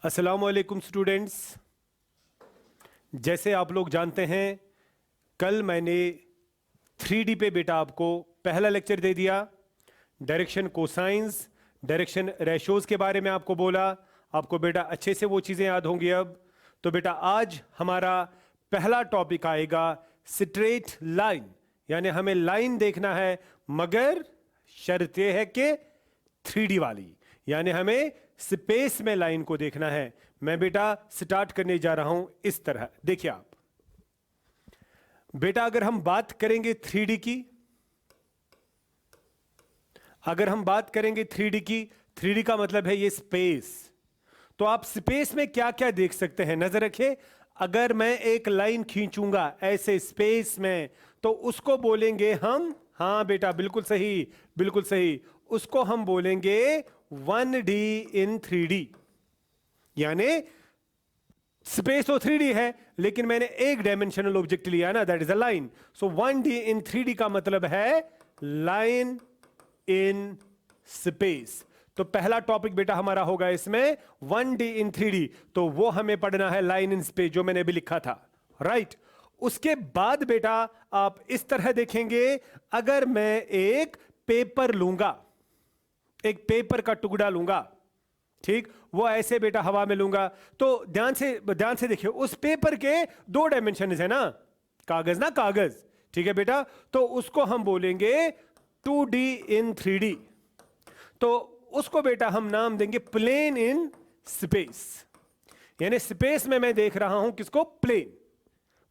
अस्सलामुअलैकुम स्टूडेंट्स। जैसे आप लोग जानते हैं, कल मैंने 3D पे बेटा आपको पहला लेक्चर दे दिया। डायरेक्शन कोसाइंस, डायरेक्शन रेशोज के बारे में आपको बोला। आपको बेटा अच्छे से वो चीज़ें याद होंगी। अब तो बेटा आज हमारा पहला टॉपिक आएगा स्ट्रेट लाइन, यानी हमें लाइन देखना है, मगर शर्त यह है कि 3D वाली, यानी हमें स्पेस में लाइन को देखना है। मैं बेटा स्टार्ट करने जा रहा हूं इस तरह। देखिए आप बेटा, अगर हम बात करेंगे 3D की, अगर हम बात करेंगे 3D की, 3D का मतलब है ये स्पेस। तो आप स्पेस में क्या क्या देख सकते हैं, नजर रखिए। अगर मैं एक लाइन खींचूंगा ऐसे स्पेस में, तो उसको बोलेंगे हम, हाँ बेटा बिल्कुल सही, बिल्कुल सही, उसको हम बोलेंगे 1D इन 3D। यानी स्पेस तो 3D है, लेकिन मैंने एक डायमेंशनल ऑब्जेक्ट लिया ना, that is a line. So 1D in 3D का मतलब है लाइन इन स्पेस। तो पहला टॉपिक बेटा हमारा होगा इसमें 1D इन 3D। तो वो हमें पढ़ना है लाइन इन स्पेस, जो मैंने अभी लिखा था, राइट। उसके बाद बेटा आप इस तरह देखेंगे, अगर मैं एक पेपर लूंगा, एक पेपर का टुकड़ा लूंगा, ठीक, वो ऐसे बेटा हवा में लूंगा, तो ध्यान से देखिए, उस पेपर के दो डायमेंशन है ना, कागज ना कागज, ठीक है बेटा। तो उसको हम बोलेंगे 2D इन 3D। तो उसको बेटा हम नाम देंगे प्लेन इन स्पेस, यानी स्पेस में मैं देख रहा हूं किसको, प्लेन।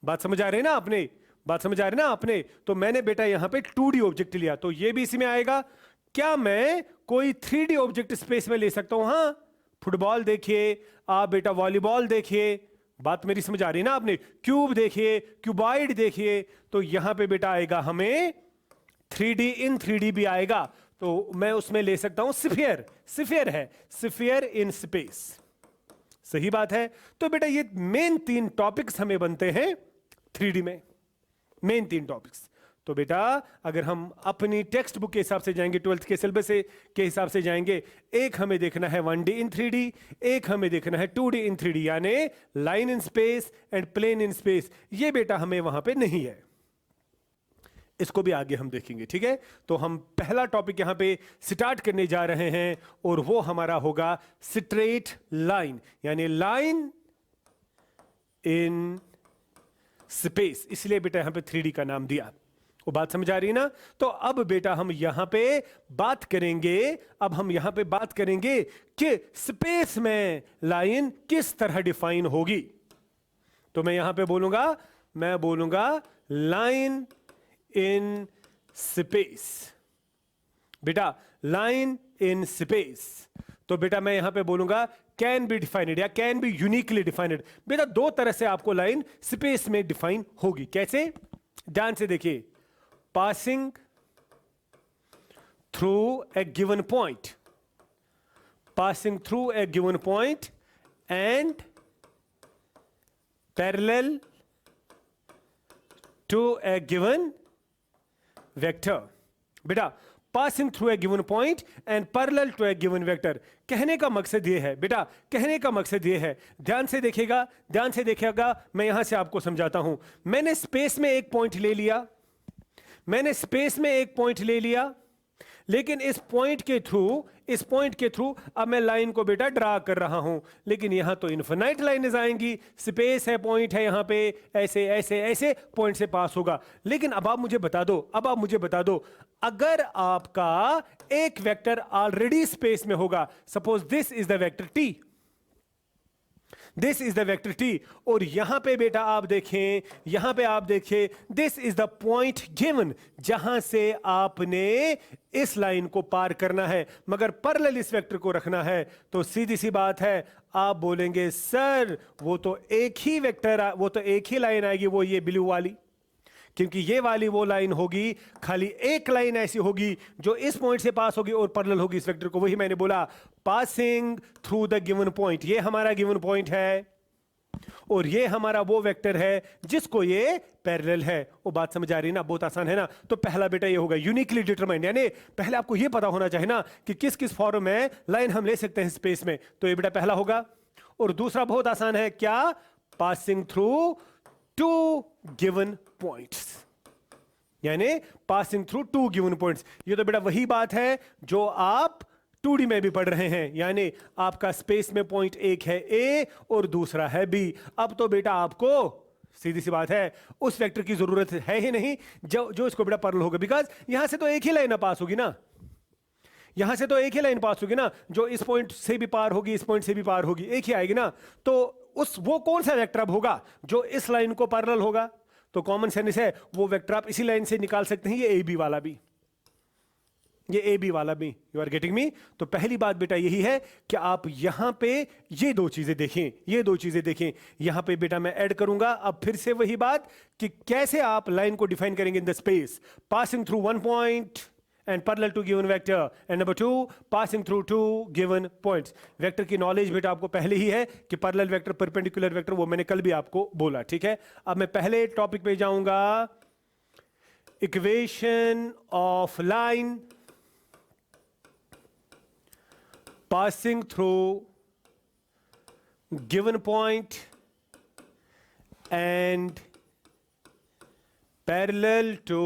बात समझ आ रही है ना आपने, बात समझ आ रही है ना आपने। तो मैंने बेटा यहां पे 2D ऑब्जेक्ट लिया, तो ये भी इसी में आएगा। क्या मैं कोई 3D ऑब्जेक्ट स्पेस में ले सकता हूं? हाँ, फुटबॉल देखिए आप बेटा, वॉलीबॉल देखिए, बात मेरी समझ आ रही है ना आपने। क्यूब देखिए, क्यूबॉइड देखिए, तो यहां पे बेटा आएगा हमें 3D इन 3D भी आएगा। तो मैं उसमें ले सकता हूं स्फीयर, स्फीयर है, स्फीयर इन स्पेस, सही बात है। तो बेटा ये मेन 3 टॉपिक्स हमें बनते हैं 3D में, मेन 3 टॉपिक्स। तो बेटा अगर हम अपनी टेक्स्ट बुक के हिसाब से जाएंगे, 12th के सिलेबस के हिसाब से जाएंगे, एक हमें देखना है 1D इन 3D, एक हमें देखना है 2D इन 3D, यानी line in space and plane in space. ये बेटा हमें वहां पे नहीं है, इसको भी आगे हम देखेंगे, ठीक है। तो हम पहला टॉपिक यहां पे स्टार्ट करने जा रहे हैं, और वो हमारा होगा स्ट्रेट लाइन, यानी लाइन इन स्पेस। इसलिए बेटा यहां पे 3D का नाम दिया। वो बात समझ आ रही है ना। तो अब बेटा हम यहां पे बात करेंगे, अब हम यहां पे बात करेंगे कि स्पेस में लाइन किस तरह डिफाइन होगी। तो मैं यहां पे बोलूंगा, मैं बोलूंगा लाइन इन स्पेस, बेटा लाइन इन स्पेस। तो बेटा मैं यहां पे बोलूंगा कैन बी डिफाइंड या कैन बी यूनिकली डिफाइंड। बेटा दो तरह से आपको लाइन स्पेस में डिफाइन होगी। कैसे? ध्यान से देखिए, passing through a given point, passing through a given point and parallel to a given vector. बेटा passing through a given point and parallel to a given vector, कहने का मकसद ये है बेटा, कहने का मकसद ये है, ध्यान से देखिएगा, ध्यान से देखिएगा। मैं यहां से आपको समझाता हूं। मैंने स्पेस में एक पॉइंट ले लिया, मैंने स्पेस में एक पॉइंट ले लिया, लेकिन इस पॉइंट के थ्रू, इस पॉइंट के थ्रू अब मैं लाइन को बेटा ड्रा कर रहा हूं। लेकिन यहां तो इनफिनाइट लाइनें आएंगी, स्पेस है, पॉइंट है, यहां पे ऐसे ऐसे ऐसे पॉइंट से पास होगा। लेकिन अब आप मुझे बता दो, अब आप मुझे बता दो, अगर आपका एक वेक्टर ऑलरेडी स्पेस में होगा, suppose this is the vector T, this is the vector T, और यहां पे बेटा आप देखें, यहां पे आप देखें, this is the point given, जहां से आपने इस लाइन को पार करना है, मगर पैरेलल इस वेक्टर को रखना है। तो सीधी सी बात है, आप बोलेंगे सर वो तो एक ही वेक्टर, वो तो एक ही लाइन आएगी, वो ये ब्लू वाली, क्योंकि ये वाली वो लाइन होगी, खाली एक लाइन ऐसी होगी जो इस पॉइंट से पास होगी और पैरेलल होगी इस वेक्टर को। वही मैंने बोला, passing through the given point. ये हमारा गिवन पॉइंट है और ये हमारा वो वेक्टर है जिसको ये पैरेलल है। वो बात समझ आ रही है ना, बहुत आसान है ना। तो पहला बेटा ये होगा यूनिकली डिटरमाइंड, यानी पहले आपको ये पता होना चाहिए ना कि किस किस फॉर्म में लाइन हम ले सकते हैं स्पेस में। तो ये बेटा पहला होगा। और दूसरा बहुत आसान है, क्या? Passing through two given points, यानी passing through two given points. ये तो बेटा वही बात है जो आप 2D में भी पढ़ रहे हैं, यानी आपका स्पेस में पॉइंट एक है ए और दूसरा है बी। अब तो बेटा आपको सीधी सी बात है उस वेक्टर की जरूरत है ही नहीं जो इसको बेटा पैरेलल होगा, बिकॉज यहां से तो एक ही लाइन पास होगी ना, यहां से तो एक ही लाइन पास होगी ना, जो इस पॉइंट से भी पार होगी, इस पॉइंट से भी पार होगी, एक ही आएगी ना। तो वो कौन सा वेक्टर अब होगा जो इस लाइन को पैरेलल होगा? तो कॉमन सेंस है वो वेक्टर आप इसी लाइन से निकाल सकते हैं, ये ए बी वाला भी, ये ए बी वाला भी। You are getting me? तो पहली बात बेटा यही है कि आप यहां पे ये दो चीजें देखें, ये दो चीजें देखें। यहां पे बेटा मैं ऐड करूंगा अब फिर से वही बात कि कैसे आप लाइन को डिफाइन करेंगे in the space, passing through one point and parallel to given vector, and number 2 passing through two given points। Vector की नॉलेज बेटा आपको पहले ही है कि पैरेलल वेक्टर, परपेंडिकुलर वेक्टर, वो मैंने कल भी आपको बोला, ठीक है। अब मैं पहले टॉपिक पे जाऊंगा, equation of line passing through given point and parallel to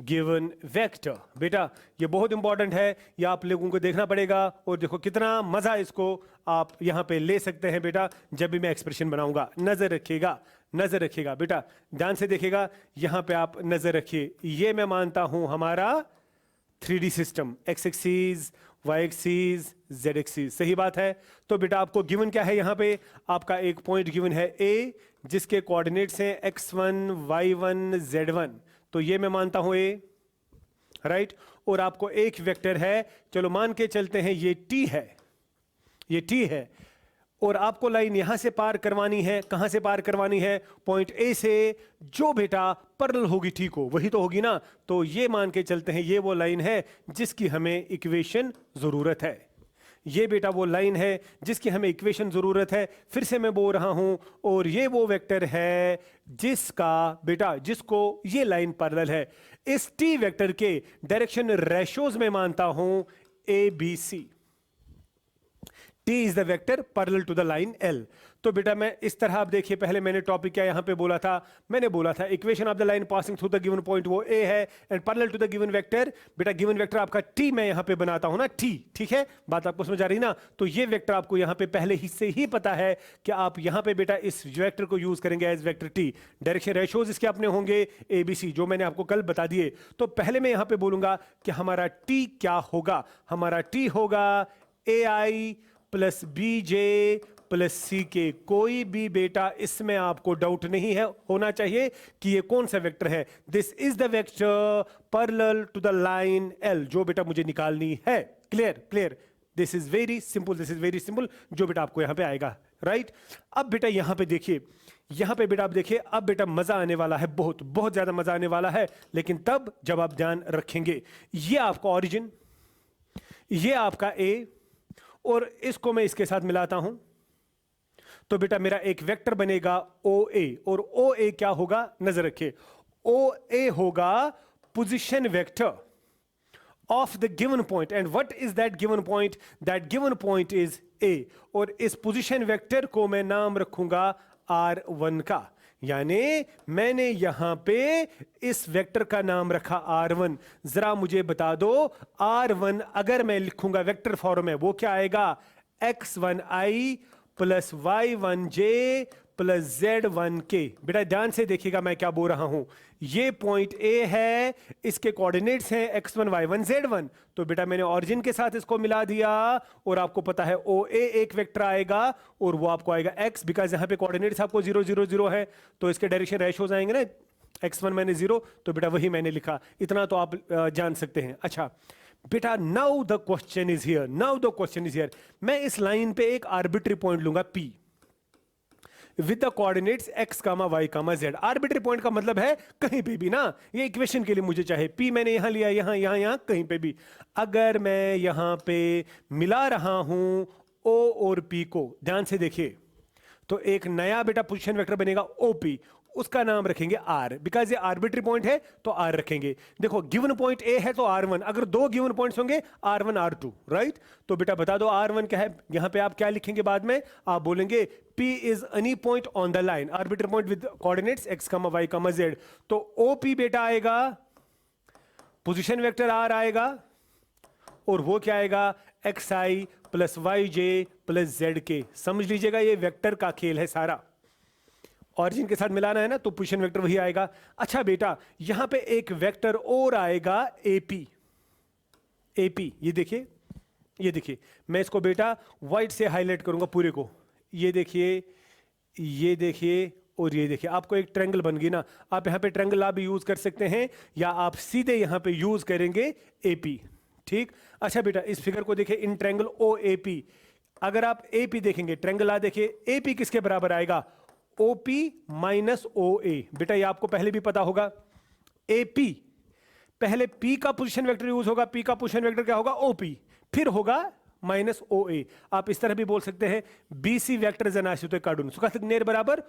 given vector। बेटा ये बहुत इंपॉर्टेंट है, ये आप लोगों को देखना पड़ेगा। और देखो कितना मजा इसको आप यहां पे ले सकते हैं बेटा जब भी मैं एक्सप्रेशन बनाऊंगा। नजर रखिएगा, नजर रखिएगा बेटा, ध्यान से देखिएगा। यहां पे आप नजर रखिए, ये मैं मानता हूं हमारा 3D system, X axis, Y axis, Z axis, सही बात है। तो बेटा आपको गिवन क्या है, यहां पे आपका एक पॉइंट गिवन है ए, जिसके कोऑर्डिनेट्स हैं x1, y1, z1। तो ये मैं मानता हूं ए, राइट। और आपको एक वेक्टर है, चलो मान के चलते हैं ये t है, ये t है। और आपको लाइन यहां से पार करवानी है, कहां से पार करवानी है? पॉइंट ए से, जो बेटा पैरेलल होगी t को, वही तो होगी ना। तो ये मान के चलते हैं ये वो लाइन है जिसकी हमें इक्वेशन जरूरत है, ये बेटा वो लाइन है जिसकी हमें इक्वेशन जरूरत है। फिर से मैं बोल रहा हूं, और ये वो वेक्टर है जिसका बेटा, जिसको ये लाइन पैरेलल है। इस t वेक्टर के डायरेक्शन रेशियोज में मानता हूं A B C. T is the vector parallel to the line L। तो बेटा मैं इस तरह, आप देखिए पहले मैंने टॉपिक क्या यहां पे बोला था, मैंने बोला था equation of the line passing through the given point वो A है, and parallel to the given vector, बेटा गिवन वेक्टर आपका T मैं यहां पे बनाता हूं ना, T, ठीक है, बात आपको समझ आ रही ना। तो ये वेक्टर आपको यहां पे पहले ही से ही पता है कि आप यहां पे बेटा इस वेक्टर को यूज करेंगे as vector T। Direction ratios इसके अपने होंगे ABC, जो मैंने आपको कल बता दिए। तो पहले मैं यहां पे बोलूंगा कि हमारा T क्या होगा, हमारा T होगा AI plus BJ plus CK। कोई भी बेटा इसमें आपको डाउट नहीं है, होना चाहिए कि ये कौन सा वेक्टर है। This is the vector parallel to the line L, जो बेटा मुझे निकालनी है। Clear, clear, this is very simple, this is very simple, जो बेटा आपको यहां पे आएगा, राइट। अब बेटा यहां पे देखिए, यहां पे बेटा आप देखिए, अब बेटा मजा आने वाला है, बहुत बहुत ज्यादा मजा आने वाला है, लेकिन तब जब आप ध्यान रखेंगे। ये आपका ओरिजिन, ये आपका A, और इसको मैं इसके साथ मिलाता हूं तो बेटा मेरा एक वेक्टर बनेगा OA। और OA क्या होगा, नजर रखिए, OA होगा position vector of the given point. And what is that given point? That given point is A। और इस पोजीशन वेक्टर को मैं नाम रखूंगा R1 का, यानी मैंने यहां पे इस वेक्टर का नाम रखा R1। जरा मुझे बता दो, R1 अगर मैं लिखूंगा वेक्टर फॉर्म में, वो क्या आएगा? x1i plus y1j plus z1k। बेटा ध्यान से देखिएगा मैं क्या बोल रहा हूं। ये पॉइंट A है, इसके कोऑर्डिनेट्स हैं x1 y1 z1। तो बेटा मैंने ऑरिजिन के साथ इसको मिला दिया, और आपको पता है OA एक वेक्टर आएगा और वो आपको आएगा x, बिकॉज यहां पे कोऑर्डिनेट्स आपको 0 0 0 है, तो इसके डायरेक्शन रेशियोज आएंगे ना, x1 मैंने 0, तो बेटा वही मैंने लिखा। इतना तो आप जान सकते हैं। अच्छा बेटा, now the question is here, now the question is here. मैं इस लाइन पे एक आर्बिट्री पॉइंट लूंगा P with the coordinates x, y, z। Arbitrary point का मतलब है कहीं पे भी ना, ये इक्वेशन के लिए मुझे चाहे P मैंने यहां लिया, यहां यहां यहां कहीं पे भी। अगर मैं यहां पे मिला रहा हूं O और P को, ध्यान से देखिए, तो एक नया बेटा पोजीशन वेक्टर बनेगा OP। उसका नाम रखेंगे आर, बिकॉज ये आर्बिट्री पॉइंट है तो आर रखेंगे। देखो गिवन पॉइंट ए है तो R1, अगर दो गिवन पॉइंट्स होंगे R1 R2, राइट? तो बेटा बता दो R1 क्या है, यहां पे आप क्या लिखेंगे बाद में, आप बोलेंगे P is any point on the line, arbitrary point with coordinates x, y, z। तो OP बेटा आएगा, पोजीशन वेक्टर R आएगा, और वो क्या आएगा, xi plus yj plus zk। समझ लीजिएगा ये वेक्टर का खेल है सारा, ऑरिजिन के साथ मिलाना है ना, तो पोजीशन वेक्टर वही आएगा। अच्छा बेटा यहां पे एक वेक्टर और आएगा AP, ये देखिए, ये देखिए, मैं इसको बेटा व्हाइट से हाईलाइट करूंगा पूरे को, ये देखिए, ये देखिए, और ये देखिए, आपको एक ट्रायंगल बन गई ना। आप यहां पे ट्रायंगल आप भी यूज कर सकते हैं, या आप सीधे यहां पे यूज करेंगे AP, ठीक। अच्छा बेटा इस फिगर को देखिए, इन ट्रायंगल OAP, अगर आप AP देखेंगे, ट्रायंगल आ देखिए, AP किसके बराबर आएगा, OP माइनस OA। बेटा ये आपको पहले भी पता होगा, AP पहले P का पोजीशन वेक्टर यूज होगा, P का पोजीशन वेक्टर क्या होगा, OP, फिर होगा माइनस OA। आप इस तरह भी बोल सकते हैं, BC वेक्टर जनाशित काडून सुखात नेर बराबर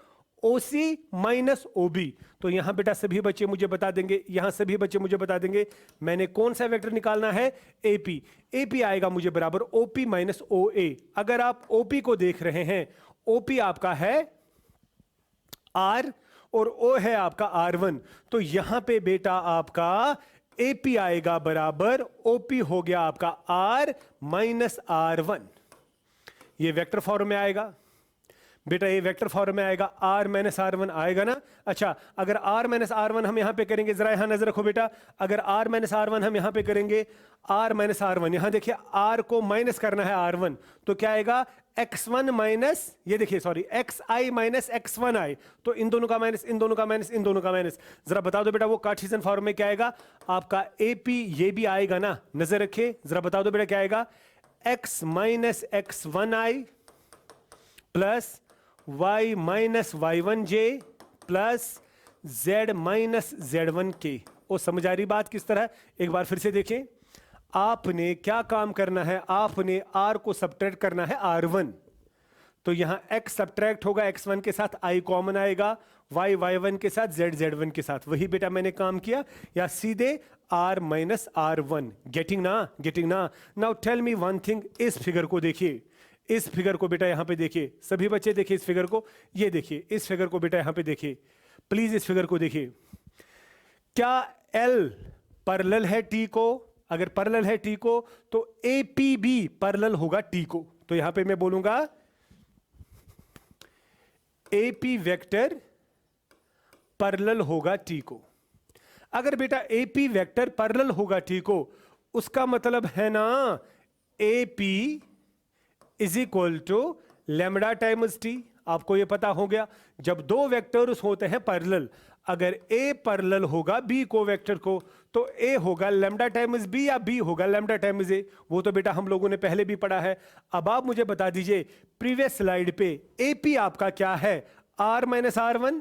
OC माइनस OB। तो यहां बेटा सभी बच्चे मुझे बता देंगे, यहां सभी बच्चे मुझे बता देंगे मैंने कौन सा वेक्टर निकालना है, AP आएगा मुझे बराबर OP माइनस OA। अगर आप OP को देख रहे हैं, OP आपका है R और O है आपका R1, तो यहां पे बेटा आपका AP आएगा बराबर OP हो गया आपका R माइनस R1। ये वेक्टर फॉर्म में आएगा बेटा, ये वेक्टर फॉर्म में आएगा, R माइनस R1 आएगा ना। अच्छा अगर R माइनस R1 हम यहां पे करेंगे, जरा यहां नजर रखो बेटा, अगर R माइनस R1 हम यहां पे करेंगे, R माइनस R1, यहां देखिए R को माइनस करना है R1, तो क्या आएगा, x1 माइनस, ये देखिए सॉरी, xi माइनस x1i, तो इन दोनों का माइनस, इन दोनों का माइनस, इन दोनों का माइनस। जरा बता दो बेटा वो कार्टेशियन फॉर्म में क्या आएगा आपका, AP ये भी आएगा ना, नजर रखिए, जरा बता दो बेटा क्या आएगा, x minus x1i plus y minus y1j plus z minus z1k। वो समझ आ रही बात किस तरह, एक बार फिर से देखें, आपने क्या काम करना है, आपने R को सब्ट्रैक्ट करना है R1, तो यहां x सब्ट्रैक्ट होगा x1 के साथ, I कॉमन आएगा, y y1 के साथ, z z1 के साथ, वही बेटा मैंने काम किया, या सीधे R माइनस R1। गेटिंग ना, गेटिंग ना। Now tell me one thing, इस फिगर को देखिए, इस फिगर को बेटा यहां पे देखिए, सभी बच्चे देखिए इस फिगर को, ये देखिए इस फिगर को बेटा यहां पे देखिए, प्लीज इस फिगर को देखिए, क्या L पैरेलल है T को, अगर पैरेलल है T को तो AP भी पैरेलल होगा T को, तो यहां पे मैं बोलूंगा AP वेक्टर पैरेलल होगा T को। अगर बेटा AP वेक्टर पैरेलल होगा T को, उसका मतलब है ना AP is equal to lambda times T। आपको ये पता हो गया, जब दो वेक्टर्स होते हैं पैरेलल, अगर A पैरेलल होगा B को वेक्टर को, तो A होगा लैम्डा टाइम्स B या B होगा लैम्डा टाइम्स A। वो तो बेटा हम लोगों ने पहले भी पढ़ा है। अब आप मुझे बता दीजिए प्रीवियस स्लाइड पे AP आपका क्या है, R माइनस R1,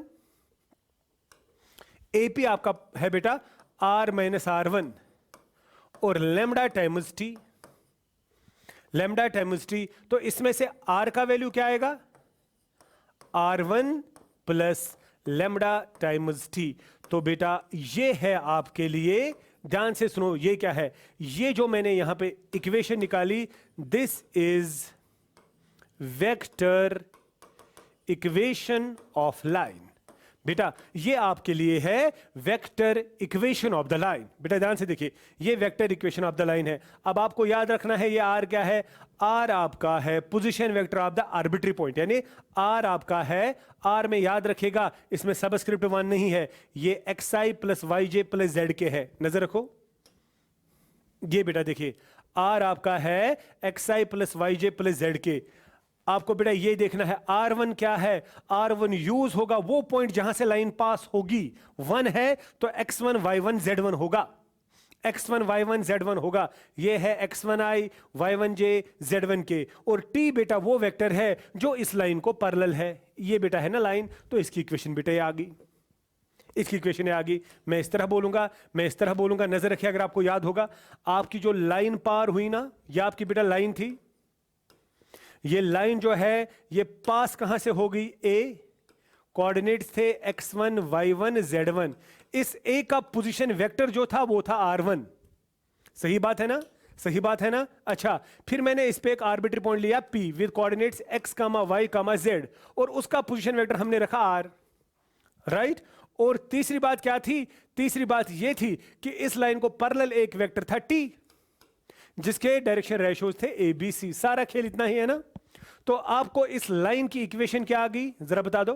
AP आपका है बेटा R माइनस R1 और lambda times T, lambda times T। तो इसमें से R का वैल्यू क्या आएगा, R1 plus lambda times T। तो बेटा ये है आपके लिए, ध्यान से सुनो, ये क्या है, ये जो मैंने यहां पे इक्वेशन निकाली, this is vector equation of line. बेटा ये आपके लिए है vector equation of the line. बेटा ध्यान से देखिए, ये vector equation of the line है। अब आपको याद रखना है ये R क्या है, R आपका है position vector of the arbitrary point, यानी R आपका है, R में याद रखेगा इसमें सबस्क्रिप्ट 1 नहीं है, ये xi plus yj plus zk है, नजर रखो। ये बेटा देखिए R आपका है xi plus yj plus zk। आपको बेटा ये देखना है R1 क्या है, R1 यूज होगा वो पॉइंट जहां से लाइन पास होगी, 1 है तो x1 y1 z1 होगा, x1 y1 z1 होगा, ये है x1i y1j z1k। और t बेटा वो वेक्टर है जो इस लाइन को पैरेलल है, ये बेटा है ना लाइन, तो इसकी इक्वेशन बेटा ये आ गई, इसकी इक्वेशन आ गई। मैं इस तरह बोलूंगा, मैं इस तरह बोलूंगा, नजर रखिए, अगर आपको याद होगा आपकी जो लाइन पार हुई ना, ये आपकी बेटा लाइन थी, ये लाइन जो है ये पास कहां से हो गई, A, कोऑर्डिनेट्स थे x1 y1 z1, इस ए का पोजीशन वेक्टर जो था वो था r1। सही बात है ना, सही बात है ना। अच्छा, फिर मैंने इस पे एक आर्बिट्री पॉइंट लिया p with coordinates x, y, z और उसका पोजीशन वेक्टर हमने रखा r, राइट। और तीसरी बात क्या थी, तीसरी बात ये थी कि इस लाइन को पैरेलल एक वेक्टर था t, जिसके डायरेक्शन रेशियोज थे a b c। सारा खेल इतना ही है ना। तो आपको इस लाइन की इक्वेशन क्या आ गई जरा बता दो।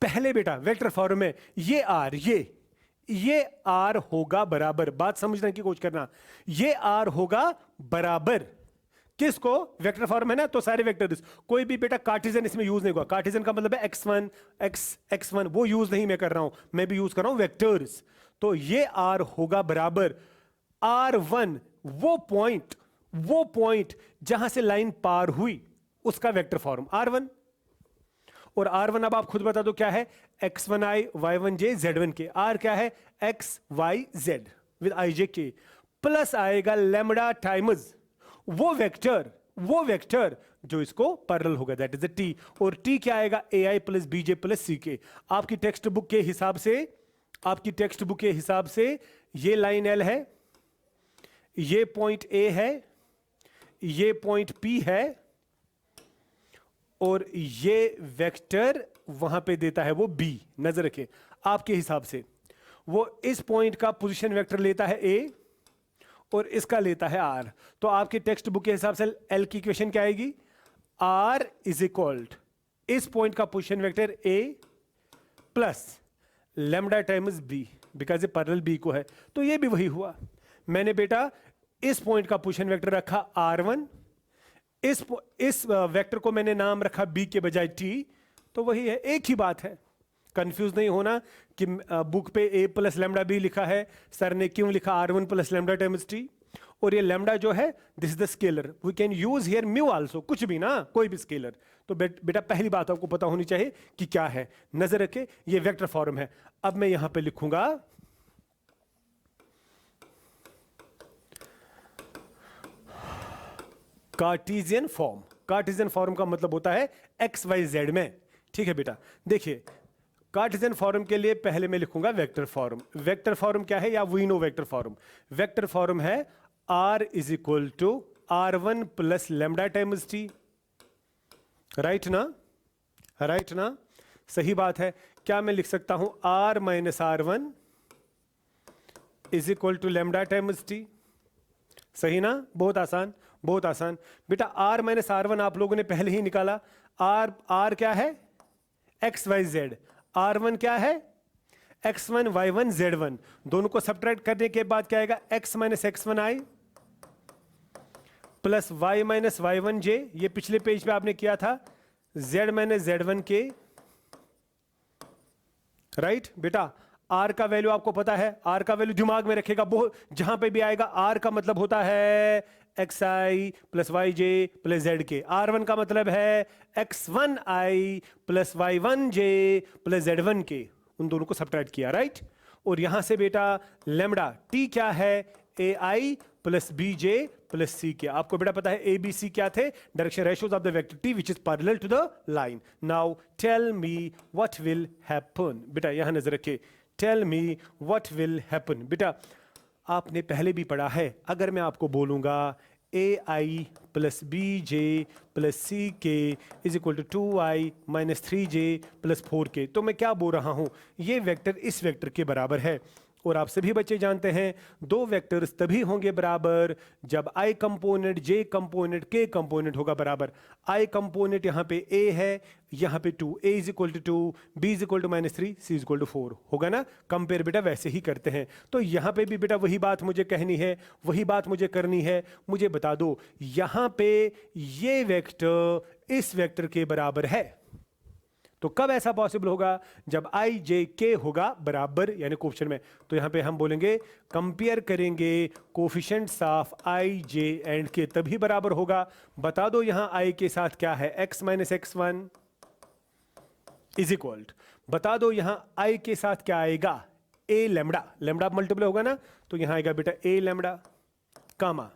पहले बेटा वेक्टर फॉर्म में ये r, ये r होगा बराबर, बात समझने की कोशिश करना, ये r होगा बराबर किसको, वेक्टर फॉर्म है ना, तो सारे वेक्टर्स, कोई भी बेटा कार्टेशियन इसमें यूज नहीं होगा। कार्टेशियन का मतलब है x1 x1, वो यूज नहीं मैं कर रहा हूं, मैं भी यूज कर रहा हूं वेक्टर्स। तो ये r होगा बराबर r1, वो पॉइंट जहां से लाइन पार हुई उसका वेक्टर फॉर्म r1। और r1 अब आप खुद बता दो क्या है, x1i y1j z1k। r क्या है, x y z with ij k, plus आएगा लैम्डा टाइम्स वो वेक्टर जो इसको पैरेलल होगा, दैट इज द t। और t क्या आएगा, ai plus bj plus ck। आपकी टेक्स्ट बुक के हिसाब से ये लाइन l है, ये पॉइंट a है, ये पॉइंट p है, और ये वेक्टर वहां पे देता है वो b। नजर रखिए, आपके हिसाब से वो इस पॉइंट का पोजीशन वेक्टर लेता है a और इसका लेता है r। तो आपके टेक्स्ट बुक के हिसाब से l की इक्वेशन क्या आएगी, r इज इक्वल इस पॉइंट का position vector a plus lambda times b, because ये पैरेलल b को है। तो ये भी वही हुआ, मैंने बेटा इस पॉइंट का पोजीशन वेक्टर रखा r1, इस वेक्टर को मैंने नाम रखा b के बजाय t। तो वही है, एक ही बात है, कंफ्यूज नहीं होना कि बुक पे a प्लस लैम्डा b लिखा है, सर ने क्यों लिखा r1 plus lambda times t। और ये लैम्डा जो है this is the scalar, we can use here mu also, कुछ भी ना, कोई भी स्केलर। तो बेटा पहली बात आपको पता होनी चाहिए कि क्या है। नजर रखे, ये वेक्टर फॉर्म है। अब मैं यहां पे लिखूंगा कार्टेशियन फॉर्म। कार्टेशियन फॉर्म का मतलब होता है एक्स वाई जेड में, ठीक है बेटा। देखिए कार्टेशियन फॉर्म के लिए पहले मैं लिखूंगा वेक्टर फॉर्म। वेक्टर फॉर्म क्या है, या we know vector form. Vector form है r is equal to r1 plus lambda times t, right ना, राइट ना, सही बात है। क्या मैं लिख सकता हूं r minus r1 is equal to lambda times t, सही ना, बहुत आसान, बहुत आसान बेटा। r माइनस r1 आप लोगों ने पहले ही निकाला। r क्या है, x y z, r1 क्या है, x1 y1 z1। दोनों को सब्ट्रैक्ट करने के बाद क्या आएगा, x minus x1i plus y minus y1j, ये पिछले पेज पे आपने किया था, z माइनस z1k, राइट बेटा। r का वैल्यू आपको पता है, r का वैल्यू दिमाग में रखेगा, बहुत जहां पे भी आएगा r का मतलब होता है xi plus yj plus zk। r1 का मतलब है x1i plus y1j plus z1k, उन दोनों को सब्ट्रैक्ट किया, राइट। और यहां से बेटा लैम्डा t क्या है, ai plus bj plus ck। आपको बेटा पता है abc क्या थे, direction ratios of the vector t which is parallel to the line. Now tell me what will happen. बेटा यहां नजर रखिए, tell me what will happen. बेटा आपने पहले भी पढ़ा है, अगर मैं आपको बोलूंगा ai plus bj plus ck is equal to 2i minus 3j plus 4k, तो मैं क्या बोल रहा हूं, ये वेक्टर इस वेक्टर के बराबर है। और आप सभी बच्चे जानते हैं दो वेक्टर्स तभी होंगे बराबर जब i component j component k component होगा बराबर। i कंपोनेंट यहाँ पे a है, यहाँ पे 2, a is equal to 2, b is equal to minus 3, c is equal to 4 होगा ना। कंपेयर बेटा वैसे ही करते हैं। तो यहाँ पे भी बेटा वही बात मुझे कहनी है, वही बात मुझे करनी है। मुझे बता दो यहाँ पे ये वेक्टर इस वेक्टर के बराबर है, तो कब ऐसा पॉसिबल होगा, जब i j k होगा बराबर, यानी कोफिशिएंट में। तो यहां पे हम बोलेंगे कंपेयर करेंगे coefficients of i j and k, तभी बराबर होगा। बता दो यहां i के साथ क्या है, x minus x1 is equal, बता दो यहां i के साथ क्या आएगा, a लैम्डा, लैम्डा मल्टीपल होगा ना, तो यहां आएगा बेटा a लैम्डा, कामा।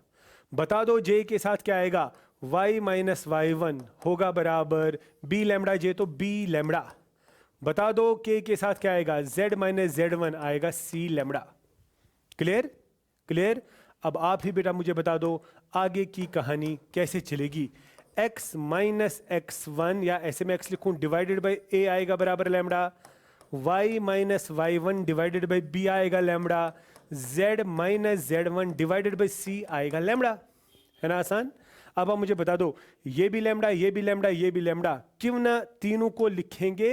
बता दो j के साथ क्या आएगा, y माइनस y1 होगा बराबर b लैम्बडा j, तो b लैम्बडा। बता दो k के साथ क्या आएगा, z माइनस z1 आएगा c लैम्बडा। Clear clear. अब आप ही बेटा मुझे बता दो आगे की कहानी कैसे चलेगी। x माइनस x1, या ऐसे में x लिखूं, डिवाइडेड बाई a आएगा बराबर lambda, y minus y1 divided by b आएगा lambda, z minus z1 divided by c आएगा लैम्बडा। है ना आसान। अब आप मुझे बता दो ये भी लैम्बडा, ये भी लैम्बडा, ये भी लैम्बडा, क्यों ना तीनों को लिखेंगे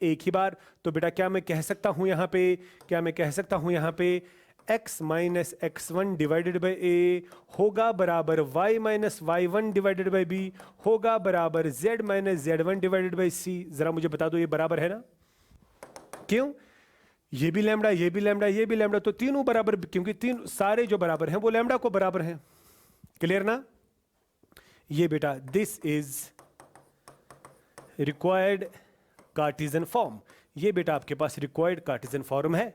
एक ही बार। तो बेटा क्या मैं कह सकता हूं यहां पे, क्या मैं कह सकता हूं यहां पे x minus x1 divided by a होगा बराबर y minus y1 divided by b होगा बराबर z minus z1 divided by c। जरा मुझे बता दो ये बराबर है ना। क्यों, ये भी लैम्बडा, ये भी लैम्बडा, ये भी लैम्बडा, तो तीनों बराबर, क्योंकि तीन सारे जो बराबर हैं वो लैम्बडा को बराबर हैं। क्लियर ना। ये बेटा this is required Cartesian form. ये बेटा आपके पास रिक्वायर्ड कार्टेशियन फॉर्म है।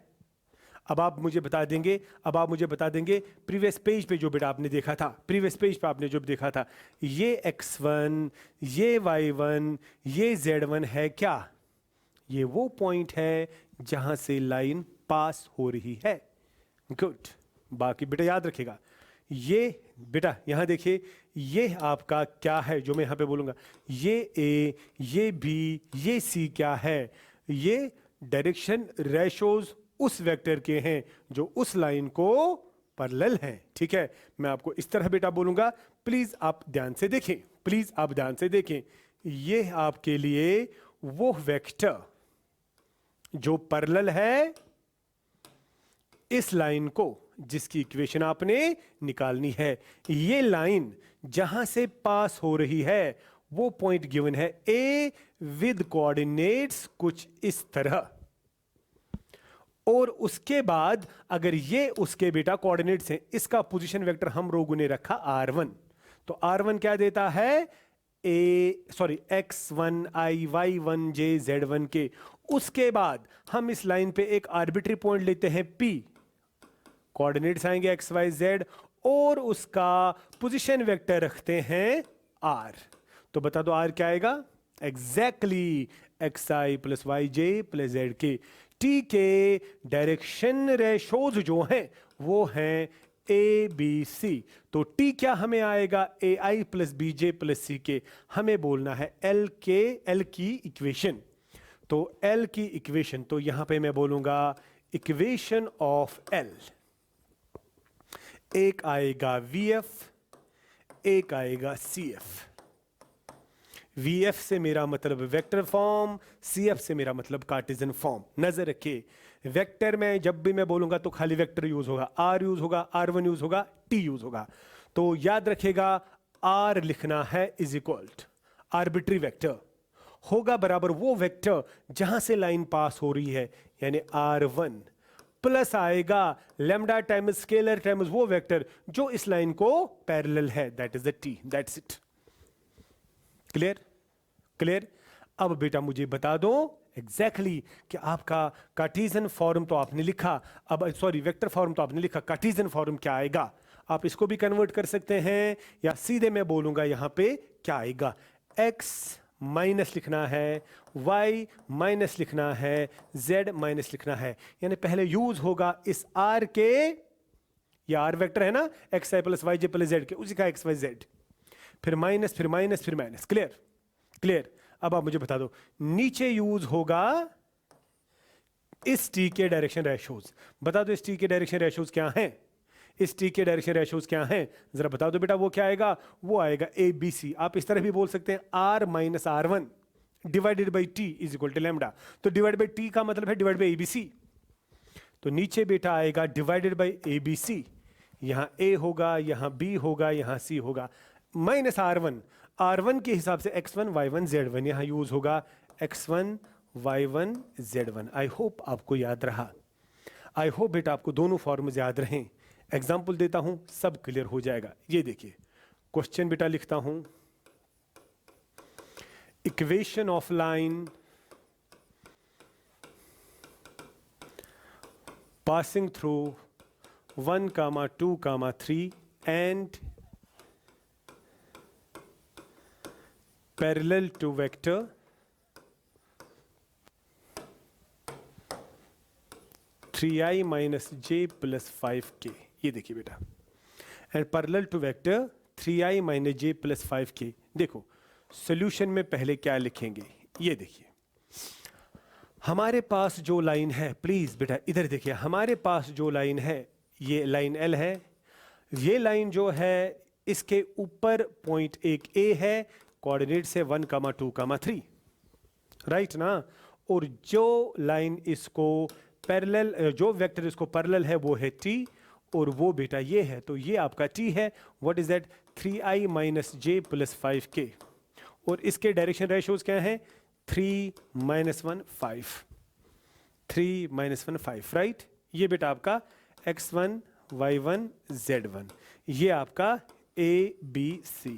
अब आप मुझे बता देंगे, अब आप मुझे बता देंगे प्रीवियस पेज पे जो बेटा आपने देखा था, प्रीवियस पेज पे आपने जो देखा था, ये x1, ये y1, ये z1 है क्या, ये वो पॉइंट है जहां से लाइन पास हो रही है। गुड। बाकी बेटा याद रखिएगा, ये बेटा यहां देखिए, ये आपका क्या है जो मैं यहां पे बोलूंगा, ये a, ये b, ये c क्या है, ये डायरेक्शन रेशोज उस वेक्टर के हैं जो उस लाइन को पैरेलल हैं। ठीक है, मैं आपको इस तरह बेटा बोलूंगा, प्लीज आप ध्यान से देखें, प्लीज आप ध्यान से देखें। ये आपके लिए वो वेक्टर जो पैरेलल है इस लाइन को, जिसकी इक्वेशन आपने निकालनी है। ये लाइन जहां से पास हो रही है वो पॉइंट गिवन है ए विद कोऑर्डिनेट्स कुछ इस तरह, और उसके बाद अगर ये उसके बेटा कोऑर्डिनेट्स हैं, इसका पोजीशन वेक्टर हम लोगों ने रखा r1, तो r1 क्या देता है, x1 i y1 j z1 के। उसके बाद हम इस लाइन पे एक आर्बिट्री पॉइंट लेते हैं p, कोऑर्डिनेट्स आएंगे x y z, और उसका पोजीशन वेक्टर रखते हैं r। तो बता दो r क्या आएगा, एग्जैक्टली xi प्लस वाई जे प्लस जेड के। टी के डायरेक्शन रेशोज जो हैं वो हैं ए बी सी, तो टी क्या हमें आएगा, ए आई प्लस बी जे प्लस सी के। हमें बोलना है एल की इक्वेशन, तो एल की इक्वेशन, तो यहां पे मैं बोलूंगा इक्वेशन ऑफ एल, एक आएगा वी एफ, एक आएगा सी एफ। VF से मेरा मतलब वेक्टर फॉर्म, CF से मेरा मतलब कार्टेशियन फॉर्म। नजर रखिए, वेक्टर में जब भी मैं बोलूंगा तो खाली वेक्टर यूज होगा, R यूज होगा, R1 यूज होगा, T यूज होगा। तो याद रखिएगा R लिखना है इज इक्वल आर्बिट्री वेक्टर होगा बराबर वो वेक्टर जहां से लाइन पास हो रही है, यानी R1 प्लस आएगा लैम्डा टाइम्स स्केलर टाइम्स वो वेक्टर जो इस लाइन को पैरेलल है, that is the T, that's it. Clear clear. अब बेटा मुझे बता दो एग्जैक्टली कि आपका कार्टेशियन फॉर्म तो आपने लिखा, अब सॉरी वेक्टर फॉर्म तो आपने लिखा, कार्टेशियन फॉर्म क्या आएगा। आप इसको भी कन्वर्ट कर सकते हैं, या सीधे मैं बोलूंगा यहां पे क्या आएगा, x माइनस लिखना है, y माइनस लिखना है, z माइनस लिखना है। यानी पहले यूज होगा इस r के, या r वेक्टर है ना, एक्स आई प्लस वाई जे प्लस जेड के, उसी का एक्स वाई जेड, फिर माइनस, फिर माइनस, फिर माइनस। Clear clear. अब आप मुझे बता दो नीचे यूज होगा इस टी के डायरेक्शन रेशोज। बता दो इस टी के डायरेक्शन रेशोज क्या हैं, इस टी के डायरेक्शन रेशोज क्या हैं, जरा बता दो बेटा। वो क्या आएगा, वो आएगा ए बी सी। आप इस तरह भी बोल सकते हैं R minus R1 divided by T is equal to lambda. तो डिवाइड बाई टी का मतलब है डिवाइड बाई ABC। तो नीचे बेटा आएगा डिवाइडेड बाई ABC, यहां A होगा, यहां B होगा, यहां C होगा, माइनस R1 के हिसाब से x1 y1 z1, यहां यूज होगा x1 y1 z1। I hope आपको याद रहा, आई होप बेटा आपको दोनों फॉर्म्स याद रहें। एग्जाम्पल देता हूं, सब क्लियर हो जाएगा। ये देखिए क्वेश्चन बेटा लिखता हूं, equation of line passing through 1, 2, 3 and parallel to vector three I minus J plus 5k, ये देखिए बेटा, and parallel to vector 3i minus J plus 5k। देखो सॉल्यूशन में पहले क्या लिखेंगे, ये देखिए हमारे पास जो लाइन है, प्लीज बेटा इधर देखिए, हमारे पास जो लाइन है ये लाइन L है, ये लाइन जो है इसके ऊपर पॉइंट एक A है, कोऑर्डिनेट से 1, 2, 3, राइट ना। और जो लाइन इसको पैरेलल, जो वेक्टर इसको पैरेलल है वो है T, और वो बेटा ये है, तो ये आपका T है। What is that, 3i minus J plus 5k, और इसके डायरेक्शन रेशियोज क्या हैं, 3 - 1 5, 3 - 1 5, राइट। ये बेटा आपका x1 y1 z1, ये आपका ABC,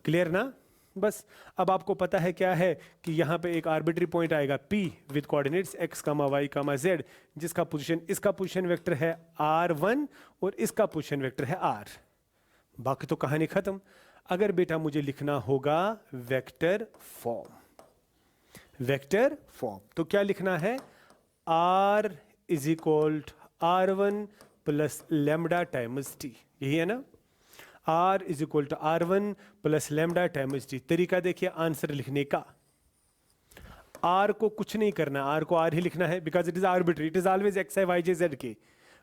क्लियर ना। बस अब आपको पता है क्या है कि यहाँ पे एक आर्बिट्री पॉइंट आएगा P with coordinates x, y, z, जिसका पोजीशन, इसका पोजीशन वेक्टर है r1 और इसका पोजीशन वेक्टर है r। बाकी तो कहानी खत्म। अगर बेटा मुझे लिखना होगा वेक्टर फॉर्म, वेक्टर फॉर्म, तो क्या लिखना है, r is equal r1 plus lambda times t, यही है ना। r is equal to r1 plus lambda times t। तरीका देखिए आंसर लिखने का, r को कुछ नहीं करना, r को r ही लिखना है, because it is arbitrary, it is always x i y j z के।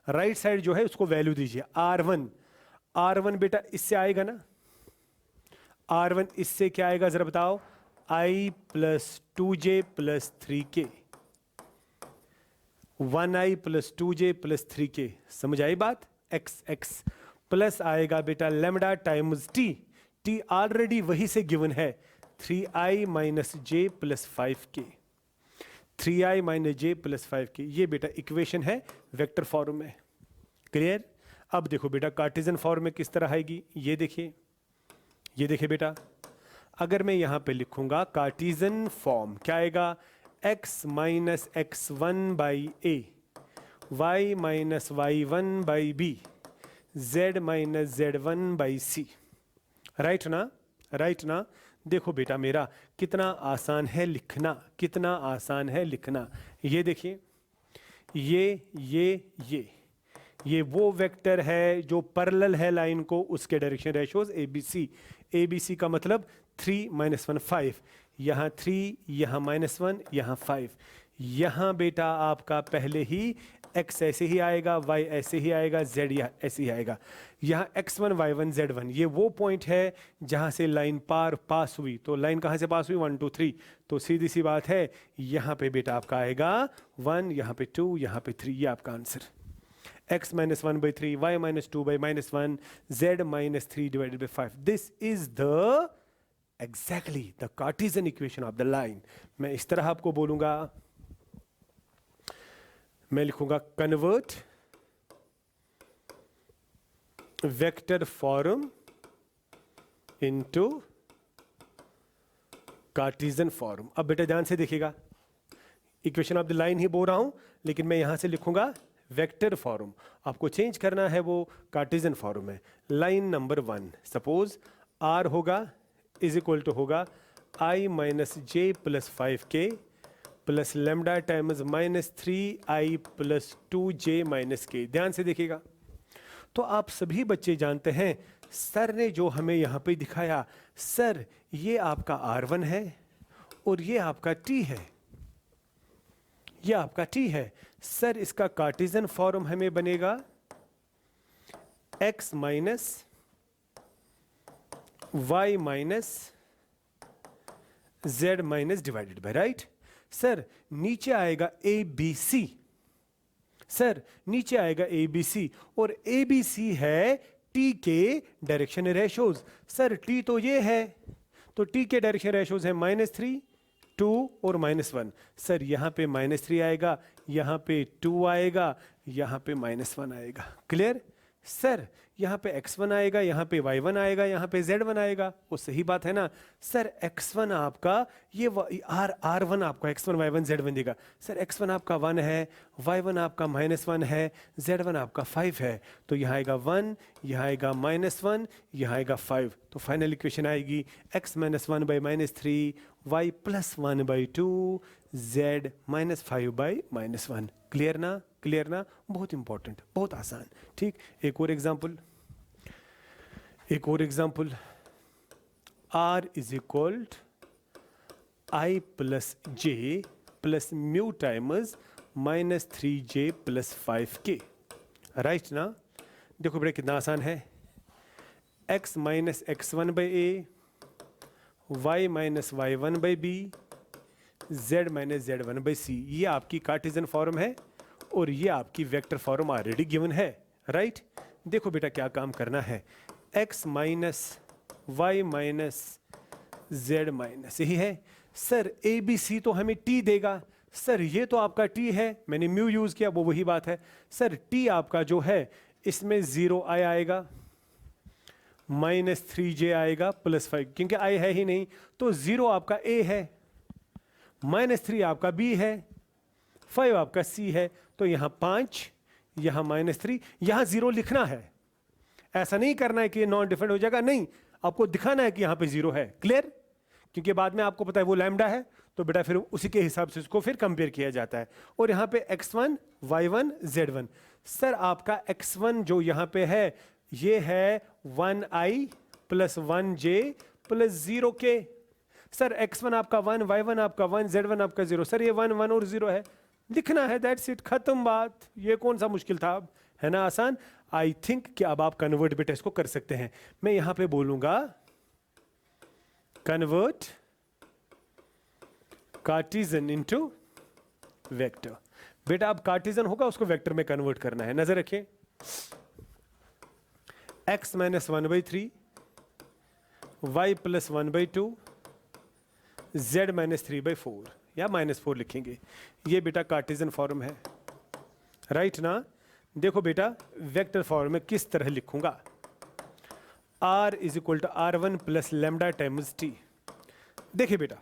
राइट साइड जो है उसको वैल्यू दीजिए, r1, r1 बेटा इससे आएगा ना, r1 इससे क्या आएगा जरा बताओ, i plus 2j plus 3k, 1i plus 2j plus 3k, समझ आई बात। x प्लस आएगा बेटा लैम्डा टाइम्स t ऑलरेडी वही से गिवन है, 3i minus J plus 5k, 3i minus J plus 5k, ये बेटा इक्वेशन है वेक्टर फॉर्म में, क्लियर। अब देखो बेटा कार्टेशियन फॉर्म में किस तरह आएगी, ये देखिए, ये देखिए बेटा, अगर मैं यहां पे लिखूंगा कार्टेशियन फॉर्म, क्या आएगा, x minus x1 by a, y minus y1 by b, z minus z1 by c, right ना, राइट ना। देखो बेटा मेरा कितना आसान है लिखना, कितना आसान है लिखना। ये देखिए, ये वो वेक्टर है जो पैरेलल है लाइन को, उसके डायरेक्शन रेशियोज ABC का मतलब 3 - 1 5, यहाँ 3, यहाँ -1, यहाँ 5, यहाँ बेटा आपका पहले ही x ऐसे ही आएगा, y ऐसे ही आएगा, z ऐसे ही आएगा, यहाँ x1 y1 z1, ये वो पॉइंट है जहाँ से लाइन पास हुई। तो लाइन कहाँ से पास हुई, 1 2 3, तो सीधी सी बात है यहाँ पे बेटा आपका आएगा 1, यहाँ पे 2, यहाँ पे 3, ये आपका answer. x - 1/3, y - 2/-1, z - 3 divided by 5, this is the exactly the Cartesian equation of the line। मैं इस तरह आपको बोलूंगा, मैं लिखूंगा convert vector form into Cartesian form. अब बेटा ध्यान से देखिएगा, इक्वेशन ऑफ द लाइन ही बोल रहा हूं, लेकिन मैं यहां से लिखूंगा वेक्टर फॉर्म, आपको चेंज करना है, वो कार्टेशियन फॉर्म है। लाइन नंबर 1, सपोज r होगा इज इक्वल टू होगा i minus J plus 5k plus lambda times -3i plus 2j minus k। ध्यान से देखिएगा, तो आप सभी बच्चे जानते हैं सर ने जो हमें यहाँ पे दिखाया, सर ये आपका r1 है और ये आपका t है, ये आपका t है। सर इसका कार्टेशियन फॉर्म हमें बनेगा x minus y minus z minus divided by, right. Sir नीचे आएगा ABC, सर नीचे आएगा ABC, और ABC है T के डायरेक्शन रेशियोज। सर T तो ये है, तो T के डायरेक्शन रेशियोज है -3, 2 और -1। सर यहाँ पे -3 आएगा, यहाँ पे 2 आएगा, यहाँ पे -1 आएगा, क्लियर। सर यहाँ पे x1 आएगा, यहाँ पे y1 आएगा, यहाँ पे z1 आएगा। वो सही बात है ना सर, x1 आपका ये r1 आपका x1 y1 z1 देगा। सर x1 आपका 1 है, y1 आपका -1 है, z1 आपका 5 है। तो यहाँ आएगा 1, यहाँ आएगा -1, यहाँ आएगा 5। तो फाइनल इक्वेशन आएगी x -1 by -3, y +1 by 2, z -5 by -1। Clear ना, क्लियर ना? बहुत इंपॉर्टेंट, बहुत आसान। ठीक, एक और एग्जांपल, एक और example. r is equal i plus j plus mu times -3j plus 5k, right ना? देखो बेटा कितना आसान है। x minus x1 by A, y minus y1 by B, z minus z1 by C, ये आपकी कार्टेशियन फॉर्म है और ये आपकी वेक्टर फॉर्म ऑलरेडी गिवन है, राइट? देखो बेटा क्या काम करना है, x minus y minus z minus, यही है। सर ए बी सी तो हमें t देगा। सर ये तो आपका t है, मैंने म्यू यूज किया, वो वही बात है। सर t आपका जो है इसमें 0 i आएगा, -3j आएगा प्लस 5, क्योंकि i है ही नहीं, तो 0 आपका a है, -3 आपका b है, 5 आपका c है। तो यहां 5, यहां -3, यहां 0 लिखना है। ऐसा नहीं करना है कि नॉन डिफरेंट हो जाएगा, नहीं, आपको दिखाना है कि यहां पे 0 है। क्लियर? क्योंकि बाद में आपको पता है वो लैम्डा है, तो बेटा फिर उसी के हिसाब से उसको फिर कंपेयर किया जाता है। और यहां पे x1 y1 z1। सर आपका x1 जो यहां पे है ये है 1i plus 1j plus 0k। Sir x1 आपका 1, y1 आपका 1, z1 आपका 0। सर ये 1 1 और 0 है, लिखना है, दैट्स इट, खत्म बात। ये कौन सा मुश्किल था, अब है ना आसान। आई थिंक कि अब आप कन्वर्ट बेटा इसको कर सकते हैं। मैं यहां पे बोलूंगा कन्वर्ट कार्टेशियन इनटू वेक्टर। बेटा अब कार्टेशियन होगा, उसको वेक्टर में कन्वर्ट करना है। नजर रखें, x minus 1/3, y plus 1/2, z minus 3/4 या -4 लिखेंगे। ये बेटा कार्टेशियन फॉर्म है, राइट ना? देखो बेटा वेक्टर फॉर्म में किस तरह लिखूंगा, r is equal to r1 plus lambda times t। देखिए बेटा,